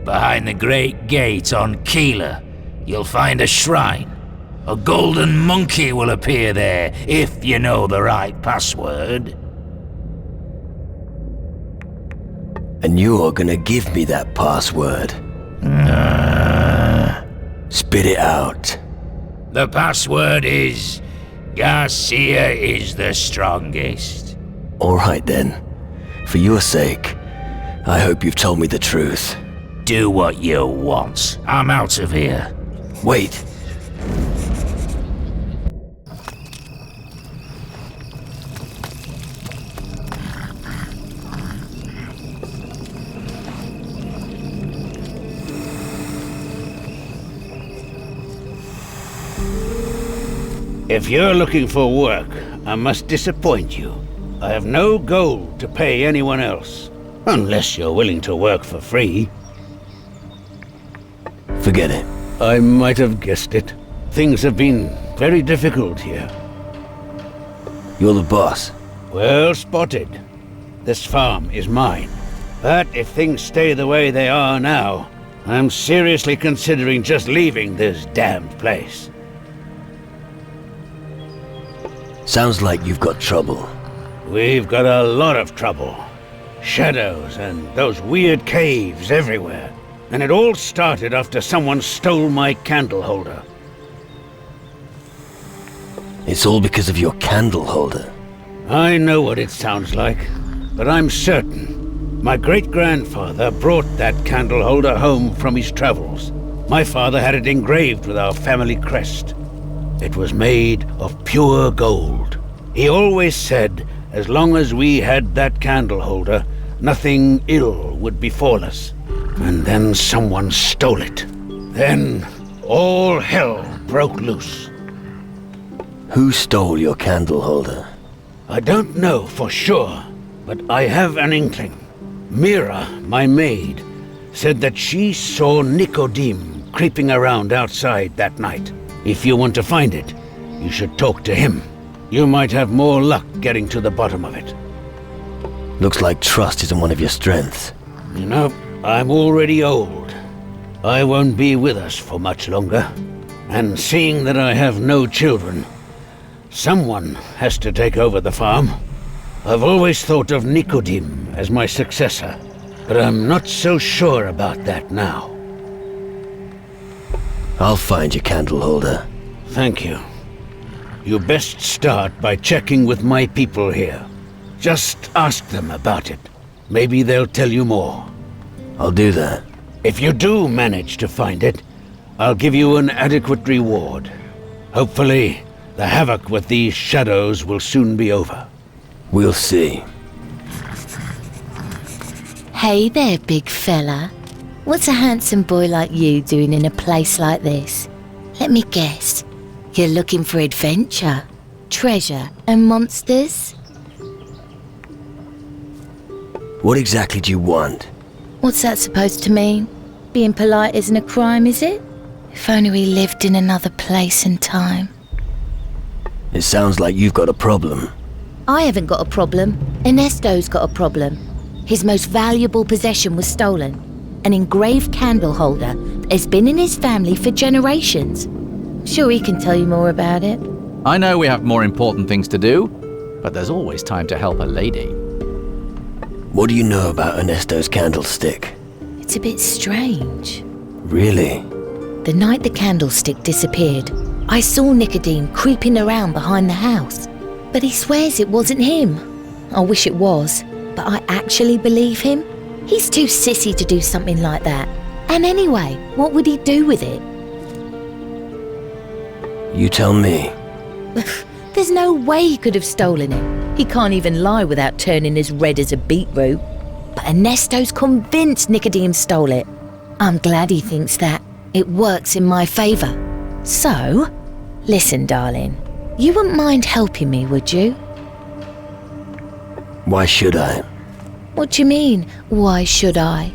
Behind the great gate on Keeler, you'll find a shrine. A golden monkey will appear there, if you know the right password. And you're gonna give me that password. Spit it out. The password is... Garcia is the strongest. Alright then. For your sake, I hope you've told me the truth. Do what you want. I'm out of here. Wait. If you're looking for work, I must disappoint you. I have no gold to pay anyone else. Unless you're willing to work for free. Forget it. I might have guessed it. Things have been very difficult here. You're the boss. Well spotted. This farm is mine. But if things stay the way they are now, I'm seriously considering just leaving this damned place. Sounds like you've got trouble. We've got a lot of trouble. Shadows and those weird caves everywhere. And it all started after someone stole my candle holder. It's all because of your candle holder. I know what it sounds like, but I'm certain. My great-grandfather brought that candle holder home from his travels. My father had it engraved with our family crest. It was made of pure gold. He always said, as long as we had that candle holder, nothing ill would befall us. And then someone stole it. Then all hell broke loose. Who stole your candle holder? I don't know for sure, but I have an inkling. Mira, my maid, said that she saw Nicodeme creeping around outside that night. If you want to find it, you should talk to him. You might have more luck getting to the bottom of it. Looks like trust isn't one of your strengths. You know, I'm already old. I won't be with us for much longer. And seeing that I have no children, someone has to take over the farm. I've always thought of Nicodeme as my successor, but I'm not so sure about that now. I'll find your candle holder. Thank you. You best start by checking with my people here. Just ask them about it. Maybe they'll tell you more. I'll do that. If you do manage to find it, I'll give you an adequate reward. Hopefully, the havoc with these shadows will soon be over. We'll see. Hey there, big fella. What's a handsome boy like you doing in a place like this? Let me guess. You're looking for adventure, treasure, and monsters? What exactly do you want? What's that supposed to mean? Being polite isn't a crime, is it? If only we lived in another place and time. It sounds like you've got a problem. I haven't got a problem. Ernesto's got a problem. His most valuable possession was stolen. An engraved candle holder that has been in his family for generations. Sure, he can tell you more about it. I know we have more important things to do, but there's always time to help a lady. What do you know about Ernesto's candlestick? It's a bit strange. Really? The night the candlestick disappeared, I saw Nicodeme creeping around behind the house. But he swears it wasn't him. I wish it was, but I actually believe him. He's too sissy to do something like that. And anyway, what would he do with it? You tell me. There's no way he could have stolen it. He can't even lie without turning as red as a beetroot. But Ernesto's convinced Nicodeme stole it. I'm glad he thinks that. It works in my favour. So, listen, darling. You wouldn't mind helping me, would you? Why should I? What do you mean, why should I?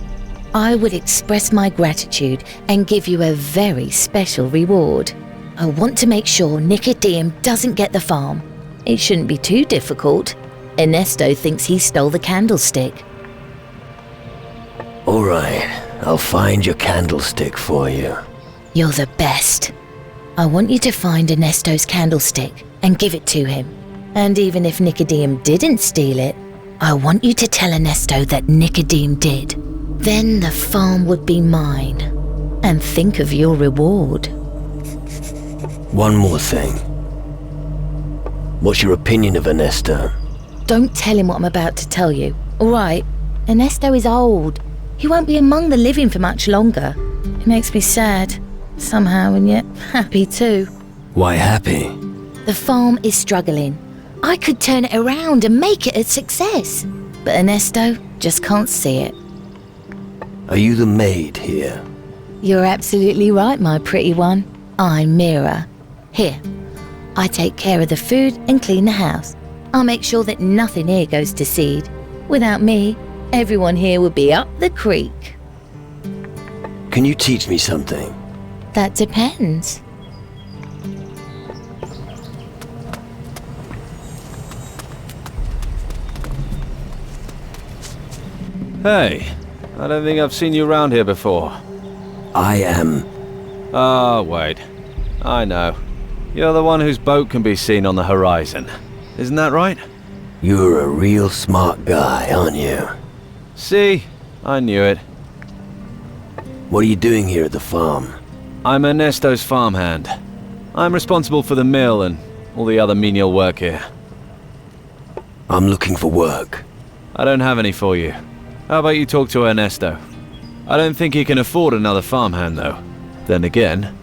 I would express my gratitude and give you a very special reward. I want to make sure Nicodemus doesn't get the farm. It shouldn't be too difficult. Ernesto thinks he stole the candlestick. All right, I'll find your candlestick for you. You're the best. I want you to find Ernesto's candlestick and give it to him. And even if Nicodemus didn't steal it, I want you to tell Ernesto that Nicodemus did. Then the farm would be mine. And think of your reward. One more thing. What's your opinion of Ernesto? Don't tell him what I'm about to tell you, alright? Ernesto is old. He won't be among the living for much longer. It makes me sad, somehow, and yet happy too. Why happy? The farm is struggling. I could turn it around and make it a success. But Ernesto just can't see it. Are you the maid here? You're absolutely right, my pretty one. I'm Mira. Here, I take care of the food and clean the house. I'll make sure that nothing here goes to seed. Without me, everyone here would be up the creek. Can you teach me something? That depends. Hey, I don't think I've seen you around here before. I am... Oh, wait. I know. You're the one whose boat can be seen on the horizon. Isn't that right? You're a real smart guy, aren't you? See? I knew it. What are you doing here at the farm? I'm Ernesto's farmhand. I'm responsible for the mill and all the other menial work here. I'm looking for work. I don't have any for you. How about you talk to Ernesto? I don't think he can afford another farmhand, though. Then again,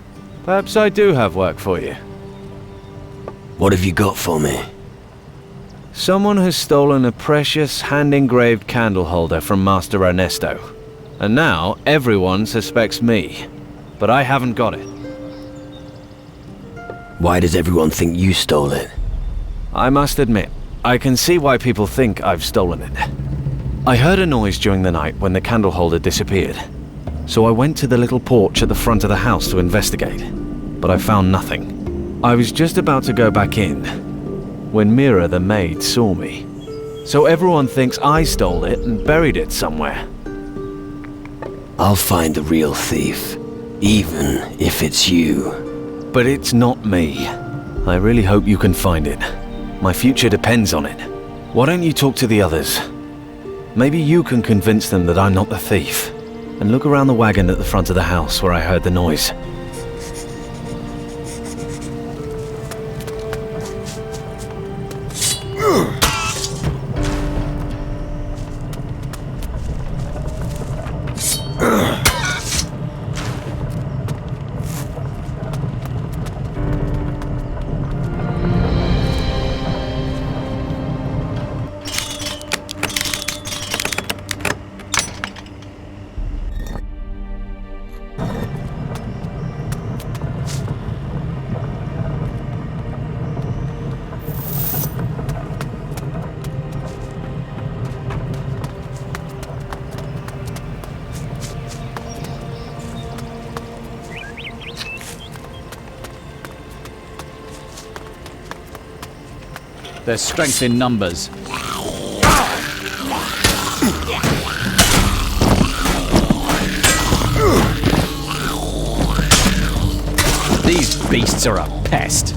perhaps I do have work for you. What have you got for me? Someone has stolen a precious hand-engraved candle holder from Master Ernesto. And now everyone suspects me. But I haven't got it. Why does everyone think you stole it? I must admit, I can see why people think I've stolen it. I heard a noise during the night when the candle holder disappeared. So I went to the little porch at the front of the house to investigate. But I found nothing. I was just about to go back in when Mira the maid saw me. So everyone thinks I stole it and buried it somewhere. I'll find the real thief, even if it's you. But it's not me. I really hope you can find it. My future depends on it. Why don't you talk to the others? Maybe you can convince them that I'm not the thief. And look around the wagon at the front of the house where I heard the noise. There's strength in numbers. These beasts are a pest.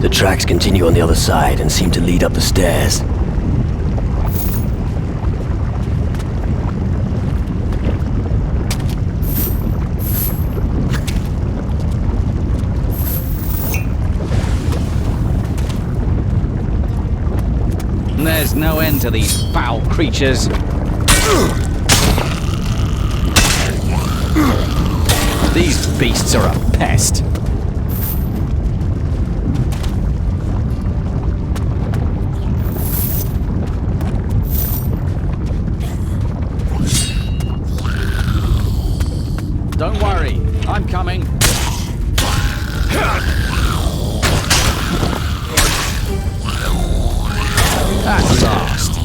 The tracks continue on the other side and seem to lead up the stairs. There's no end to these foul creatures. These beasts are a pest. Don't worry, I'm coming. At last.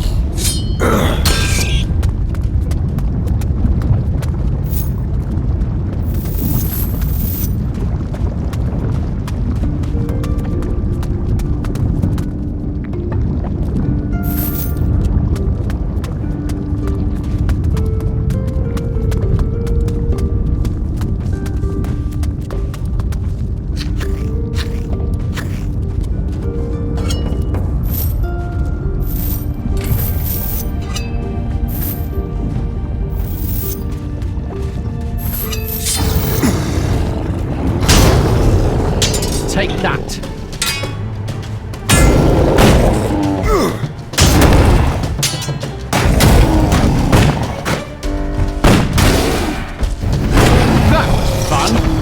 Take that. That was fun.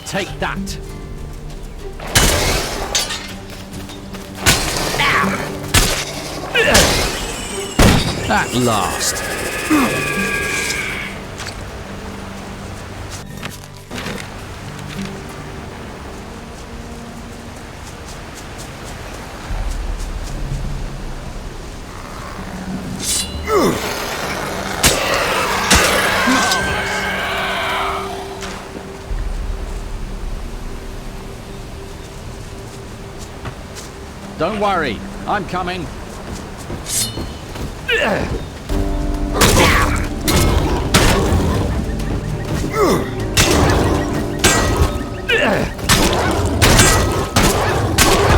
Take that. At last. Don't worry, I'm coming.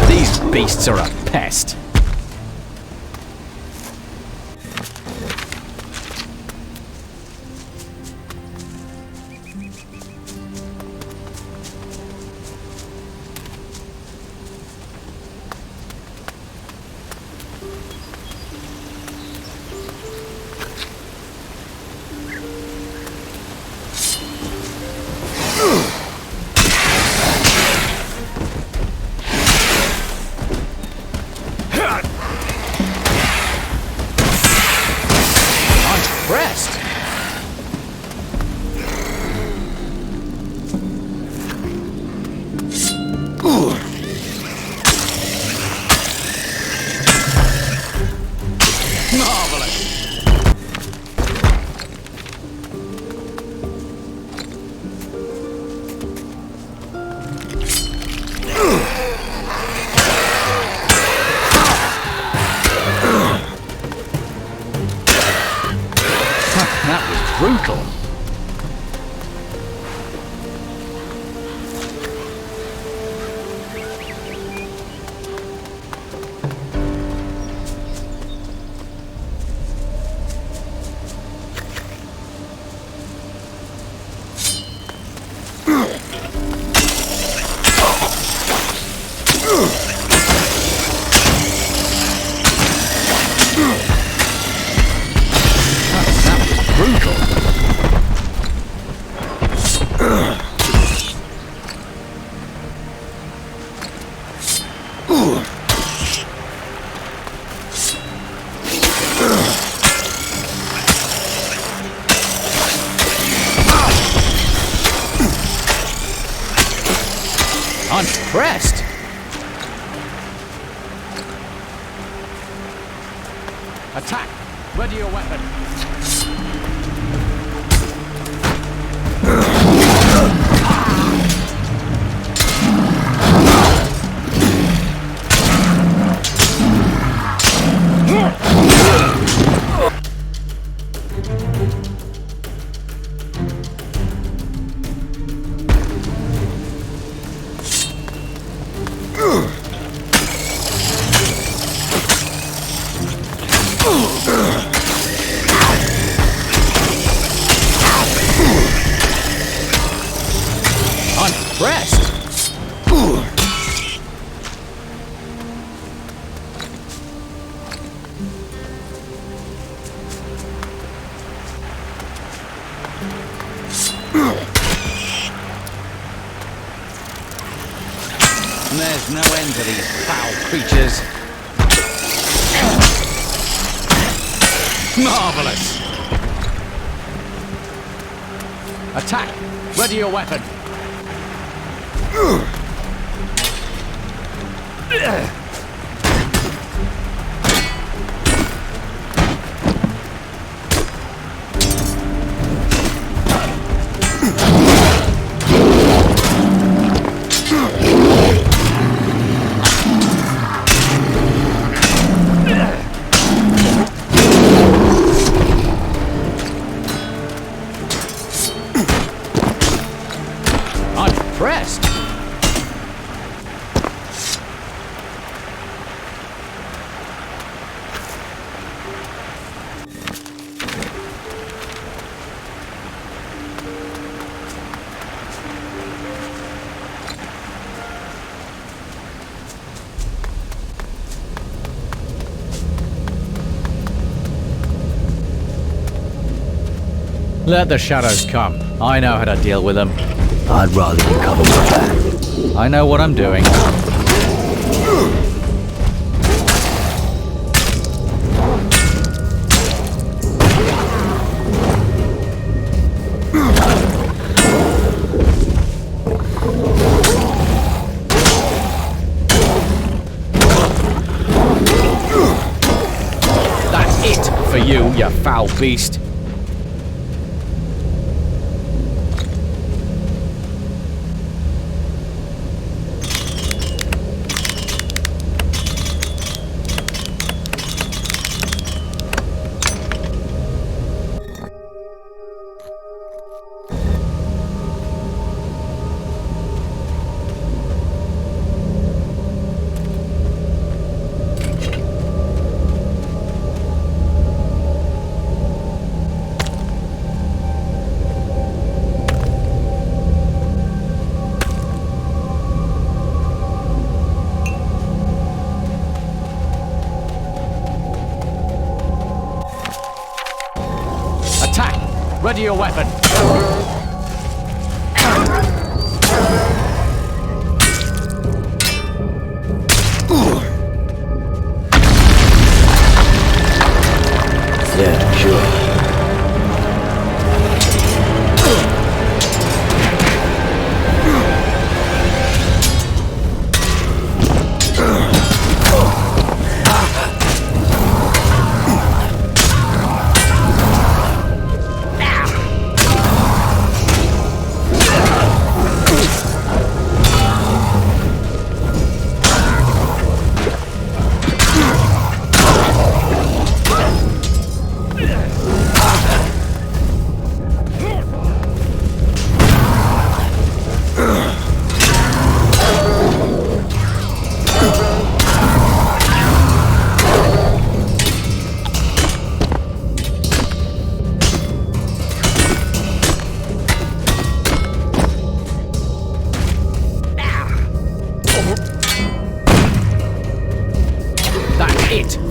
These beasts are a pest. That was brutal. brutal. I'm impressed. Attack! Ready your weapon. I'm impressed. There's no end to these foul creatures. Marvelous! Attack! Ready your weapon. I'm impressed. Let the shadows come. I know how to deal with them. I'd rather you cover my back. I know what I'm doing. That's it for you, you foul beast. Attack! Ready your weapon. Yeah, sure.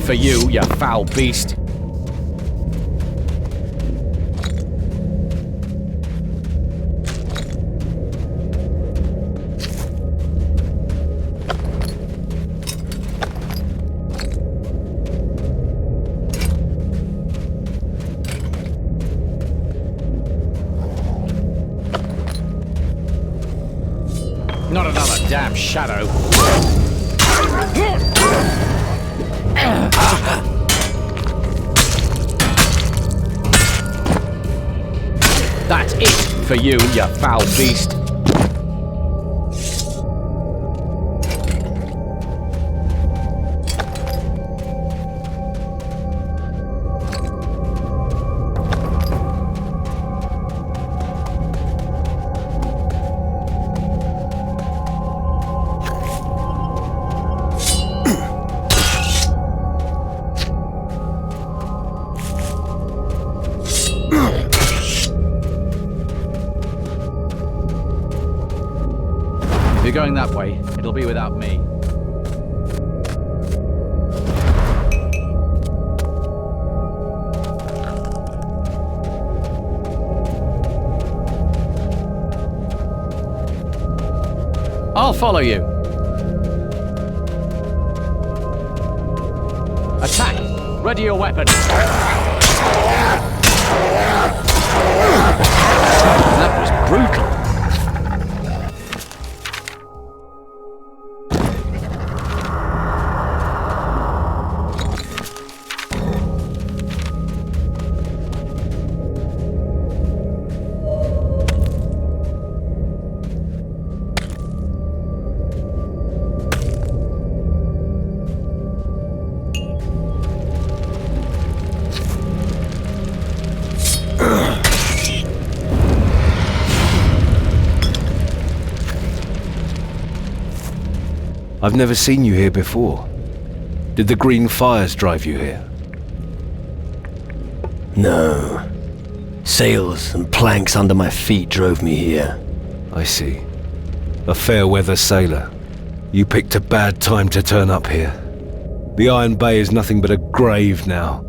For you, you foul beast. damn shadow. That's it for you, you foul beast. If you're going that way, it'll be without me. I'll follow you. Attack! Ready your weapon. That was brutal. I've never seen you here before. Did the green fires drive you here? No. Sails and planks under my feet drove me here. I see. A fair weather sailor. You picked a bad time to turn up here. The Iron Bay is nothing but a grave now,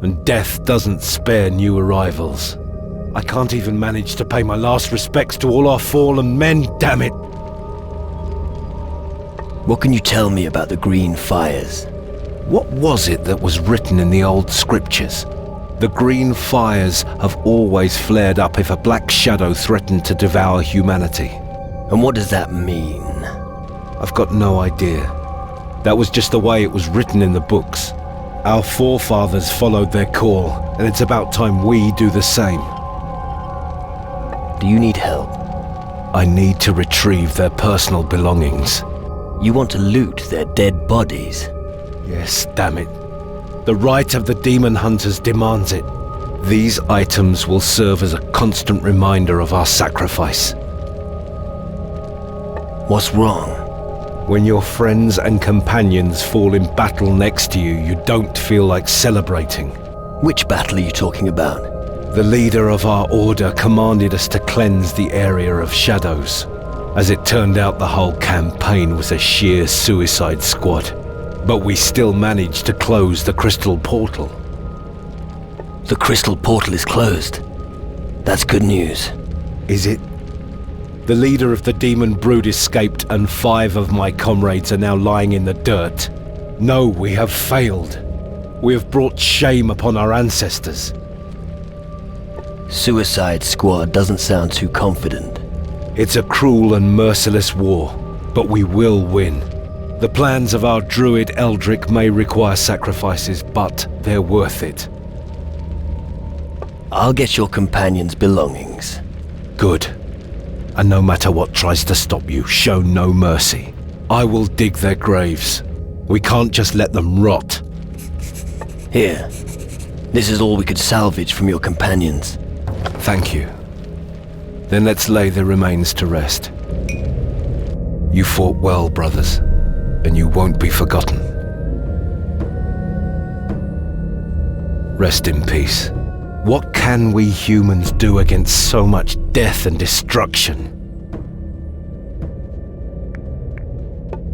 and death doesn't spare new arrivals. I can't even manage to pay my last respects to all our fallen men, damn it! What can you tell me about the green fires? What was it that was written in the old scriptures? The green fires have always flared up if a black shadow threatened to devour humanity. And what does that mean? I've got no idea. That was just the way it was written in the books. Our forefathers followed their call, and it's about time we do the same. Do you need help? I need to retrieve their personal belongings. You want to loot their dead bodies? Yes, damn it. The right of the demon hunters demands it. These items will serve as a constant reminder of our sacrifice. What's wrong? When your friends and companions fall in battle next to you, you don't feel like celebrating. Which battle are you talking about? The leader of our order commanded us to cleanse the area of shadows. As it turned out, the whole campaign was a sheer suicide squad. But we still managed to close the crystal portal. The crystal portal is closed. That's good news. Is it? The leader of the demon brood escaped, and 5 of my comrades are now lying in the dirt. No, we have failed. We have brought shame upon our ancestors. Suicide Squad doesn't sound too confident. It's a cruel and merciless war, but we will win. The plans of our druid Eldrick may require sacrifices, but they're worth it. I'll get your companions' belongings. Good. And no matter what tries to stop you, show no mercy. I will dig their graves. We can't just let them rot. Here. This is all we could salvage from your companions. Thank you. Then let's lay the remains to rest. You fought well, brothers, and you won't be forgotten. Rest in peace. What can we humans do against so much death and destruction?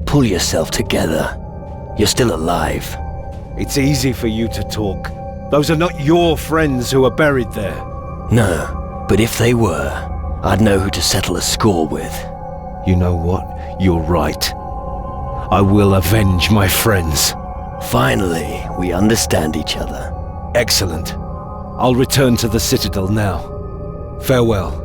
Pull yourself together. You're still alive. It's easy for you to talk. Those are not your friends who are buried there. No, but if they were, I'd know who to settle a score with. You know what? You're right. I will avenge my friends. Finally, we understand each other. Excellent. I'll return to the Citadel now. Farewell.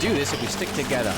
do this if we stick together.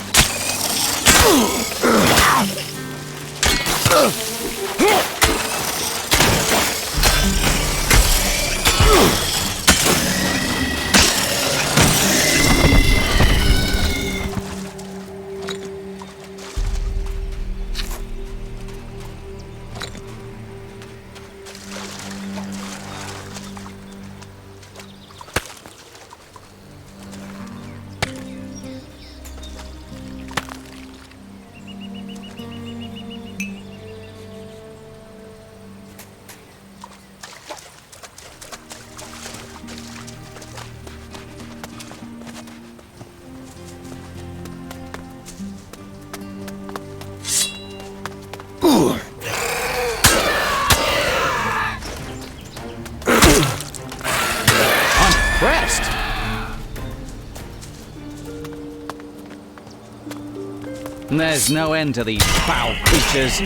There's no end to these foul creatures.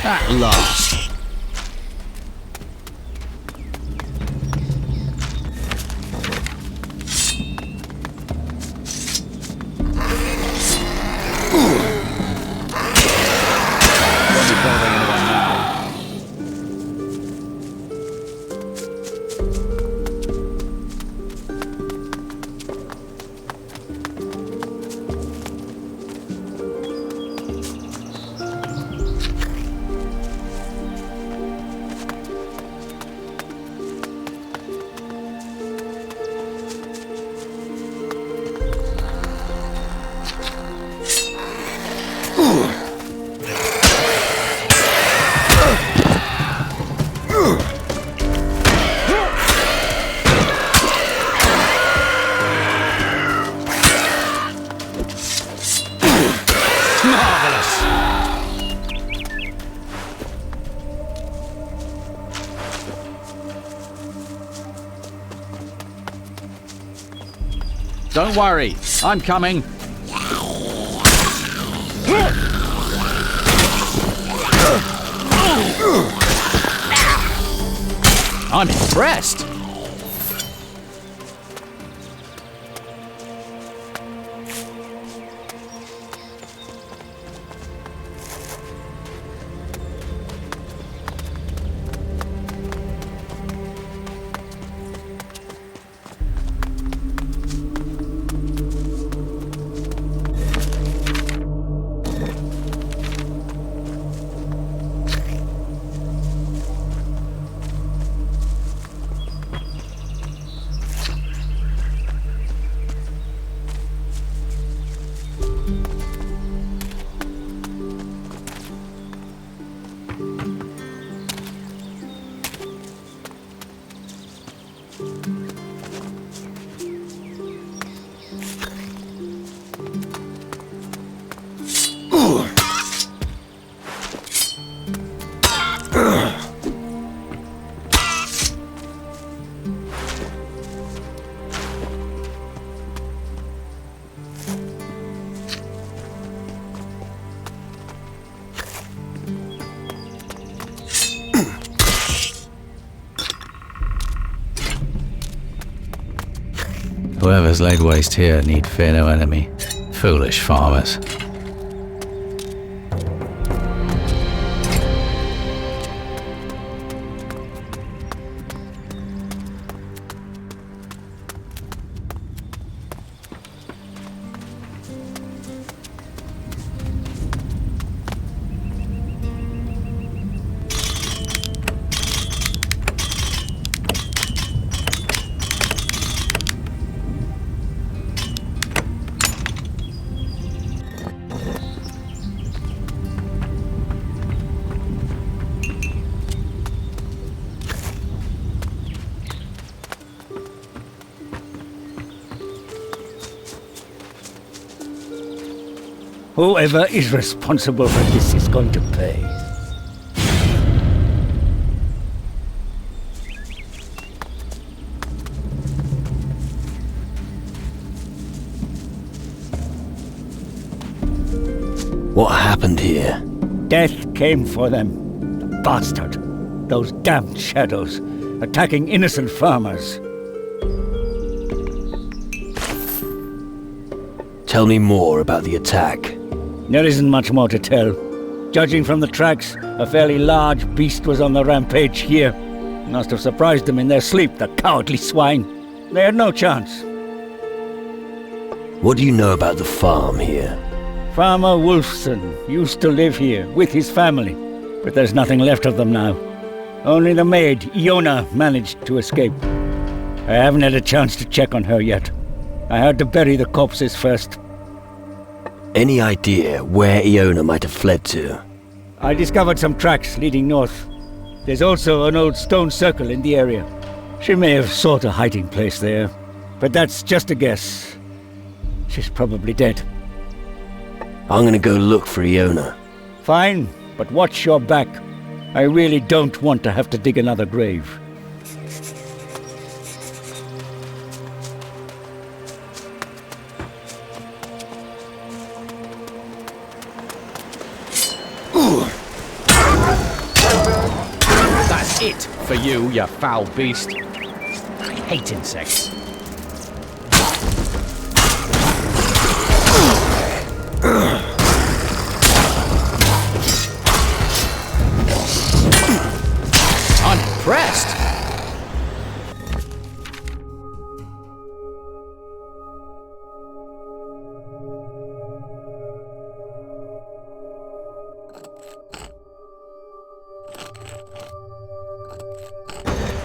At last. Don't worry, I'm coming. I'm impressed. Whoever's laid waste here need fear no enemy. Foolish farmers. Whoever is responsible for this is going to pay. What happened here? Death came for them. Bastard. Those damned shadows, attacking innocent farmers. Tell me more about the attack. There isn't much more to tell. Judging from the tracks, a fairly large beast was on the rampage here. Must have surprised them in their sleep, the cowardly swine. They had no chance. What do you know about the farm here? Farmer Wolfson used to live here with his family, but there's nothing left of them now. Only the maid, Iona, managed to escape. I haven't had a chance to check on her yet. I had to bury the corpses first. Any idea where Iona might have fled to? I discovered some tracks leading north. There's also an old stone circle in the area. She may have sought a hiding place there, but that's just a guess. She's probably dead. I'm gonna go look for Iona. Fine, but watch your back. I really don't want to have to dig another grave. That's it for you, you foul beast. I hate insects. I'm impressed.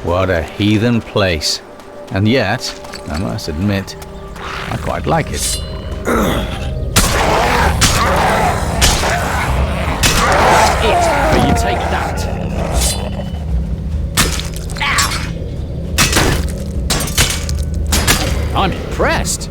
What a heathen place. And yet, I must admit, I quite like it. That's it, but you take that. I'm impressed.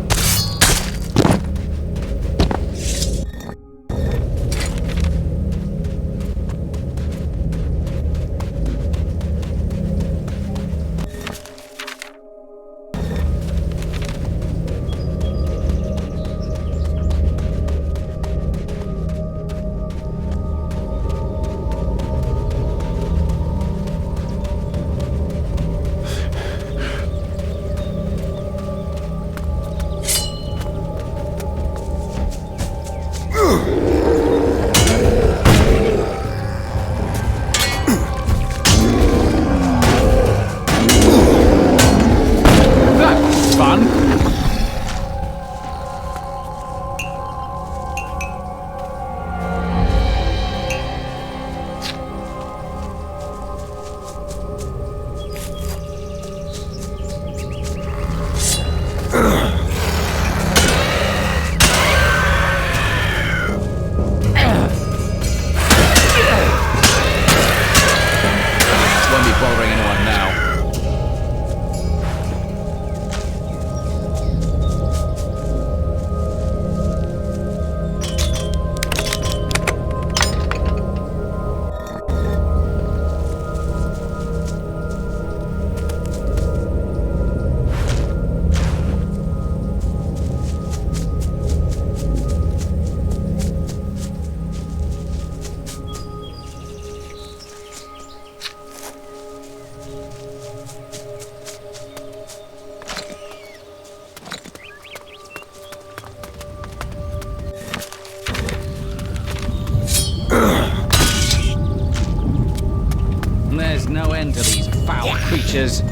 There's no end to these foul creatures.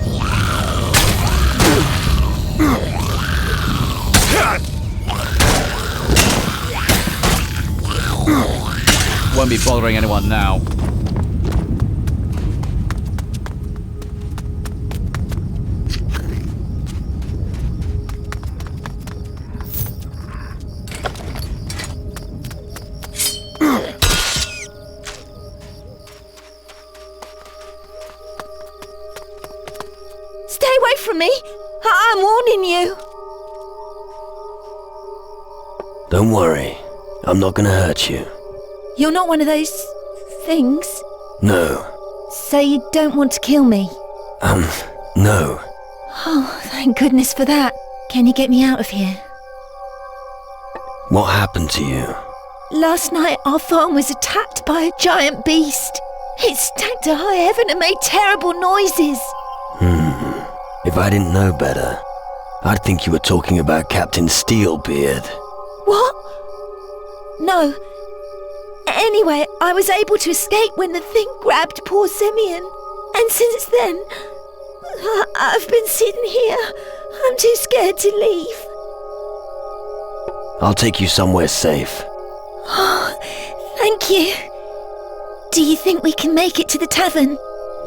Won't be bothering anyone now. Stay away from me! I'm warning you! Don't worry. I'm not gonna hurt you. You're not one of those... things? No. So you don't want to kill me? No. Oh, thank goodness for that. Can you get me out of here? What happened to you? Last night our farm was attacked by a giant beast. It stacked to high heaven and made terrible noises. If I didn't know better, I'd think you were talking about Captain Steelbeard. What? No. Anyway, I was able to escape when the thing grabbed poor Simeon. And since then, I've been sitting here. I'm too scared to leave. I'll take you somewhere safe. Oh, thank you. Do you think we can make it to the tavern?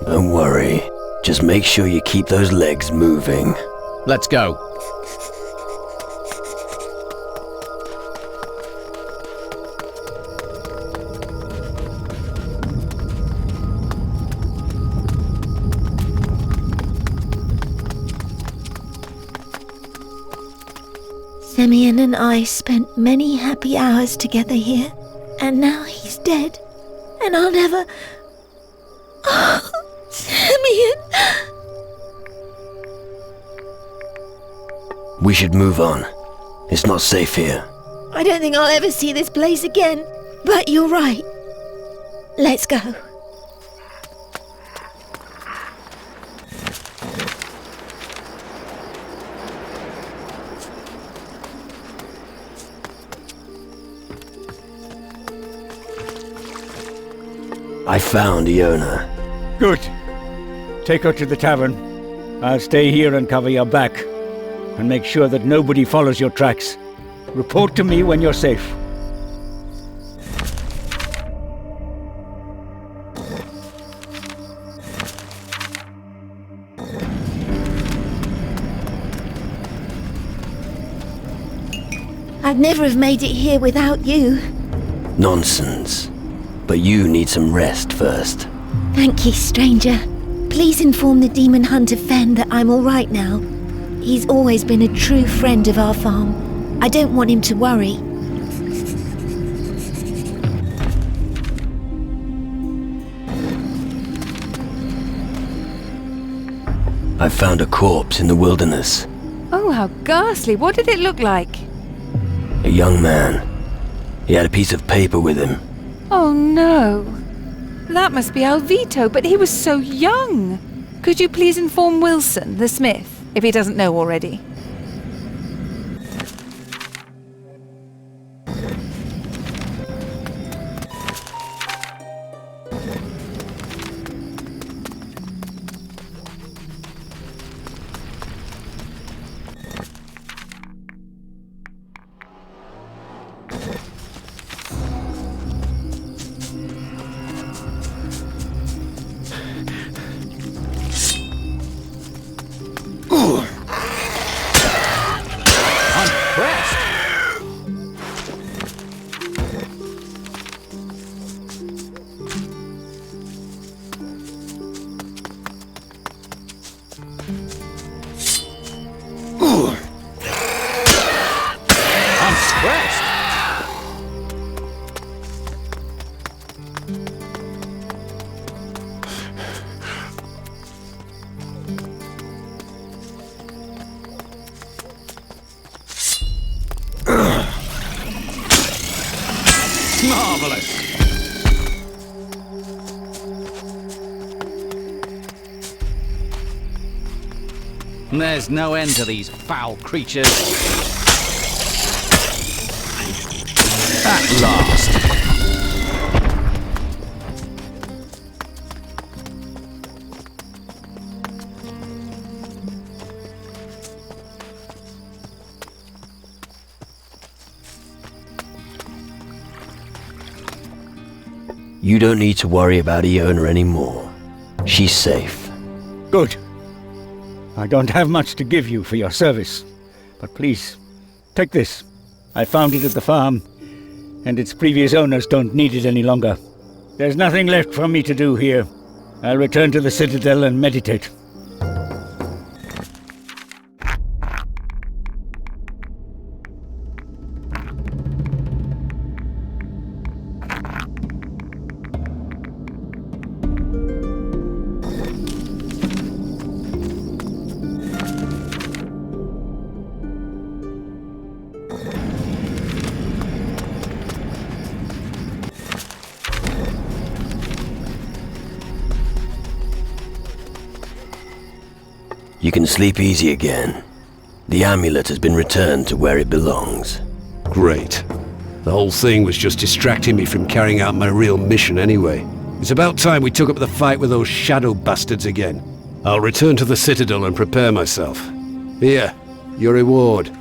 Don't worry. Just make sure you keep those legs moving. Let's go. Simeon and I spent many happy hours together here, and now he's dead, and I'll never... Oh, Simeon! We should move on. It's not safe here. I don't think I'll ever see this place again, but you're right. Let's go. I found Iona. Good. Take her to the tavern. I'll stay here and cover your back. And make sure that nobody follows your tracks. Report to me when you're safe. I'd never have made it here without you. Nonsense. But you need some rest first. Thank you, stranger. Please inform the demon hunter Fen that I'm all right now. He's always been a true friend of our farm. I don't want him to worry. I found a corpse in the wilderness. Oh, how ghastly. What did it look like? A young man. He had a piece of paper with him. Oh, no. That must be Alvito, but he was so young. Could you please inform Wilson, the smith, if he doesn't know already? Marvelous! There's no end to these foul creatures. At last. You don't need to worry about Iona anymore. She's safe. Good. I don't have much to give you for your service, but please, take this. I found it at the farm, and its previous owners don't need it any longer. There's nothing left for me to do here. I'll return to the Citadel and meditate. You can sleep easy again. The amulet has been returned to where it belongs. Great. The whole thing was just distracting me from carrying out my real mission anyway. It's about time we took up the fight with those shadow bastards again. I'll return to the Citadel and prepare myself. Here, your reward.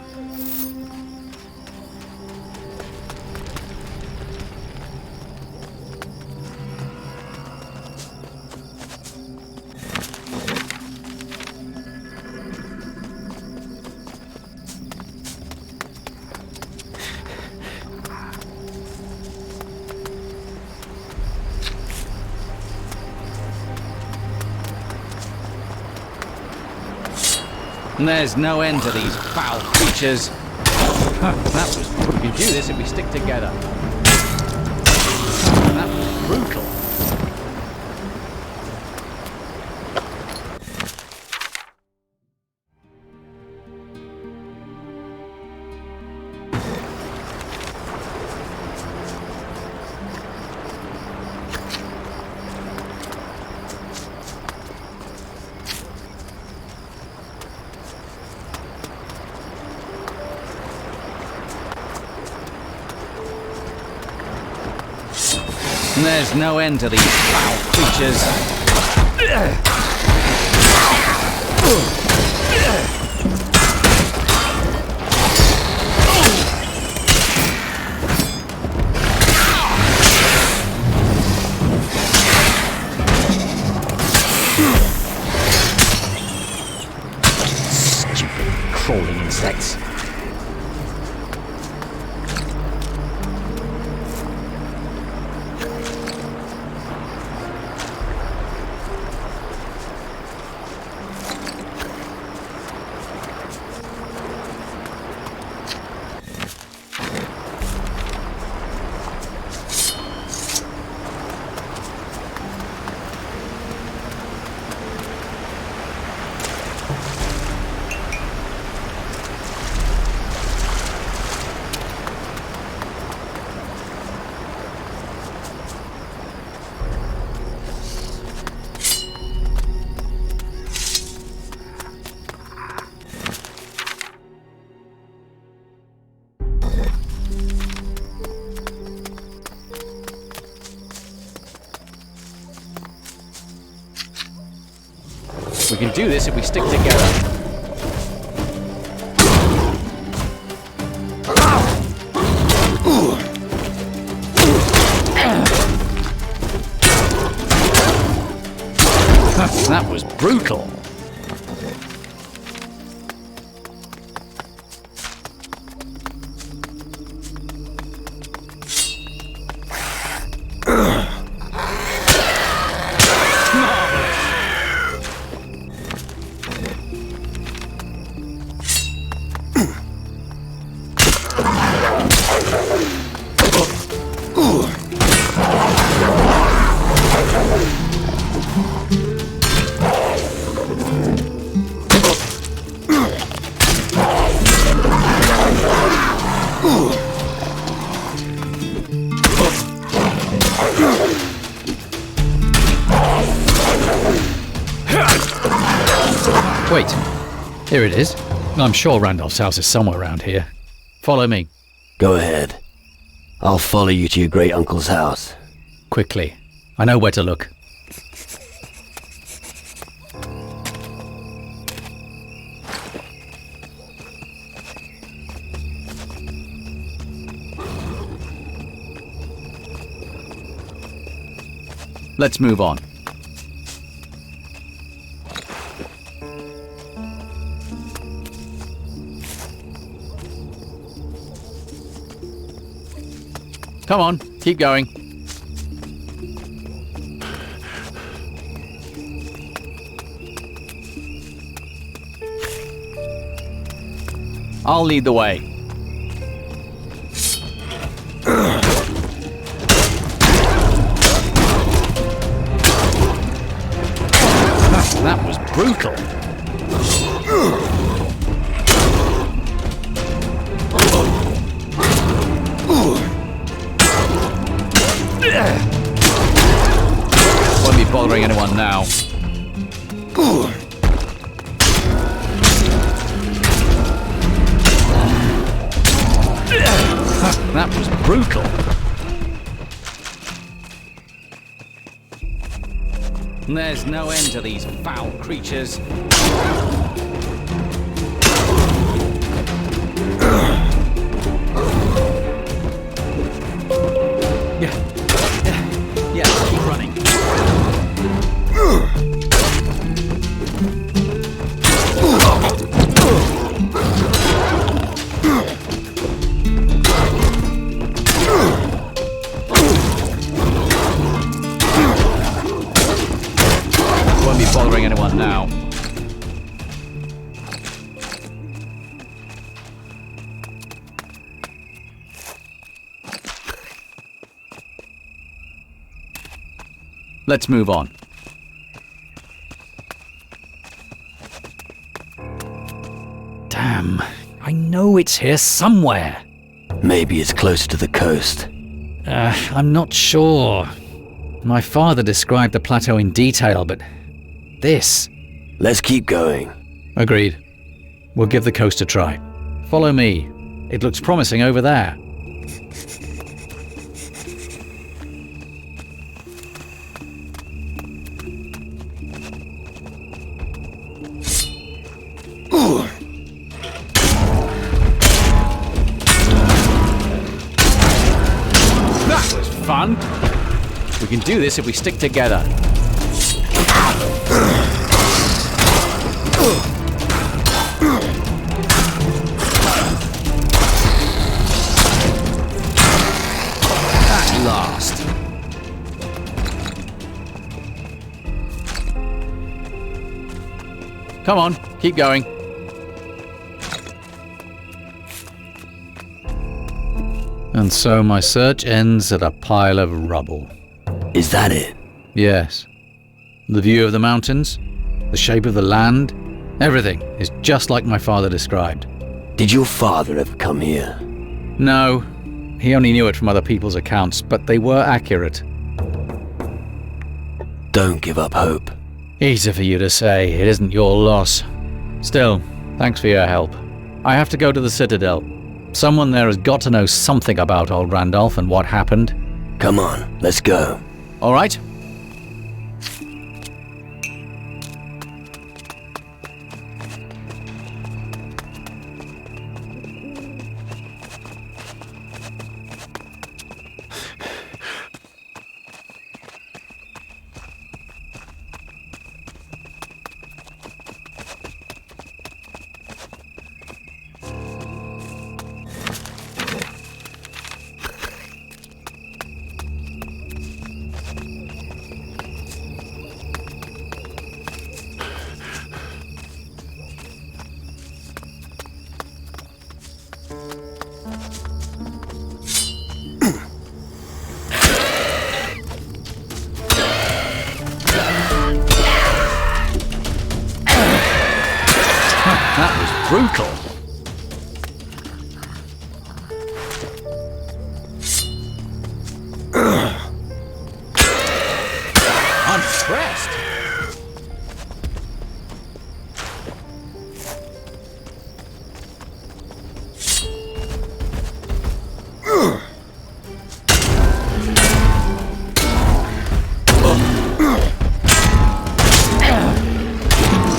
There's no end to these foul creatures. We can do this if we stick together. That was brutal. There's no end to these foul creatures. Stupid crawling insects. We can do this if we stick together. That was brutal. Wait, here it is. I'm sure Randolph's house is somewhere around here. Follow me. Go ahead. I'll follow you to your great uncle's house. Quickly. I know where to look. Let's move on. Come on, keep going. I'll lead the way. That was brutal. Won't be bothering anyone now. That was brutal. There's no end to these foul creatures. Yeah, keep running. Won't be bothering anyone now. Let's move on. Damn, I know it's here somewhere. Maybe it's closer to the coast. I'm not sure. My father described the plateau in detail, but this... Let's keep going. Agreed. We'll give the coast a try. Follow me. It looks promising over there. That was fun. We can do this if we stick together. At last. Come on, keep going. And so my search ends at a pile of rubble. Is that it? Yes. The view of the mountains, the shape of the land, everything is just like my father described. Did your father ever come here? No, he only knew it from other people's accounts, but they were accurate. Don't give up hope. Easy for you to say, it isn't your loss. Still, thanks for your help. I have to go to the Citadel. Someone there has got to know something about old Randolph and what happened. Come on, let's go. All right. That was brutal. I'm impressed.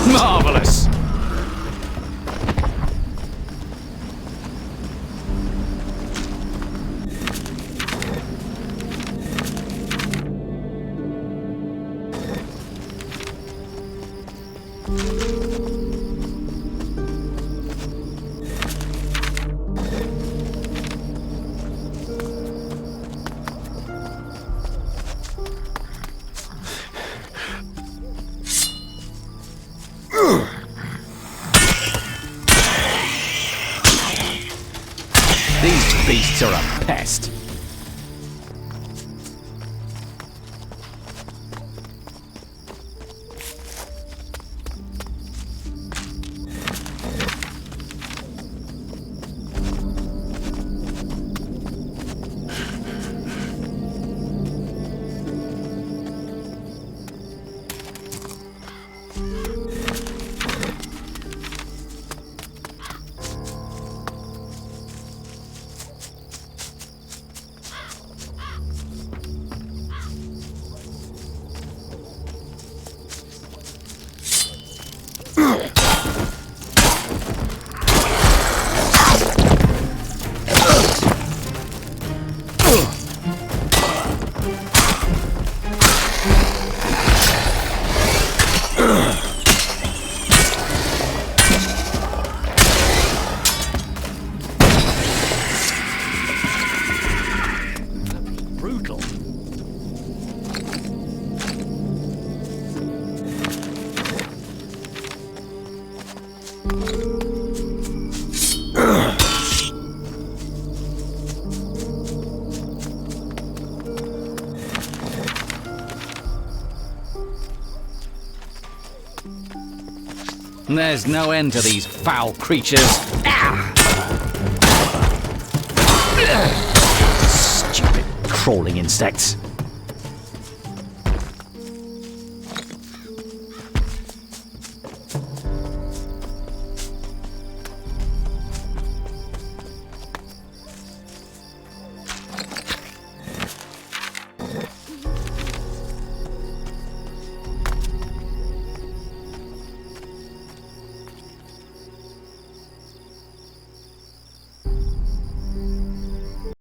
Marvelous. These beasts are a pest. There's no end to these foul creatures. Stupid crawling insects.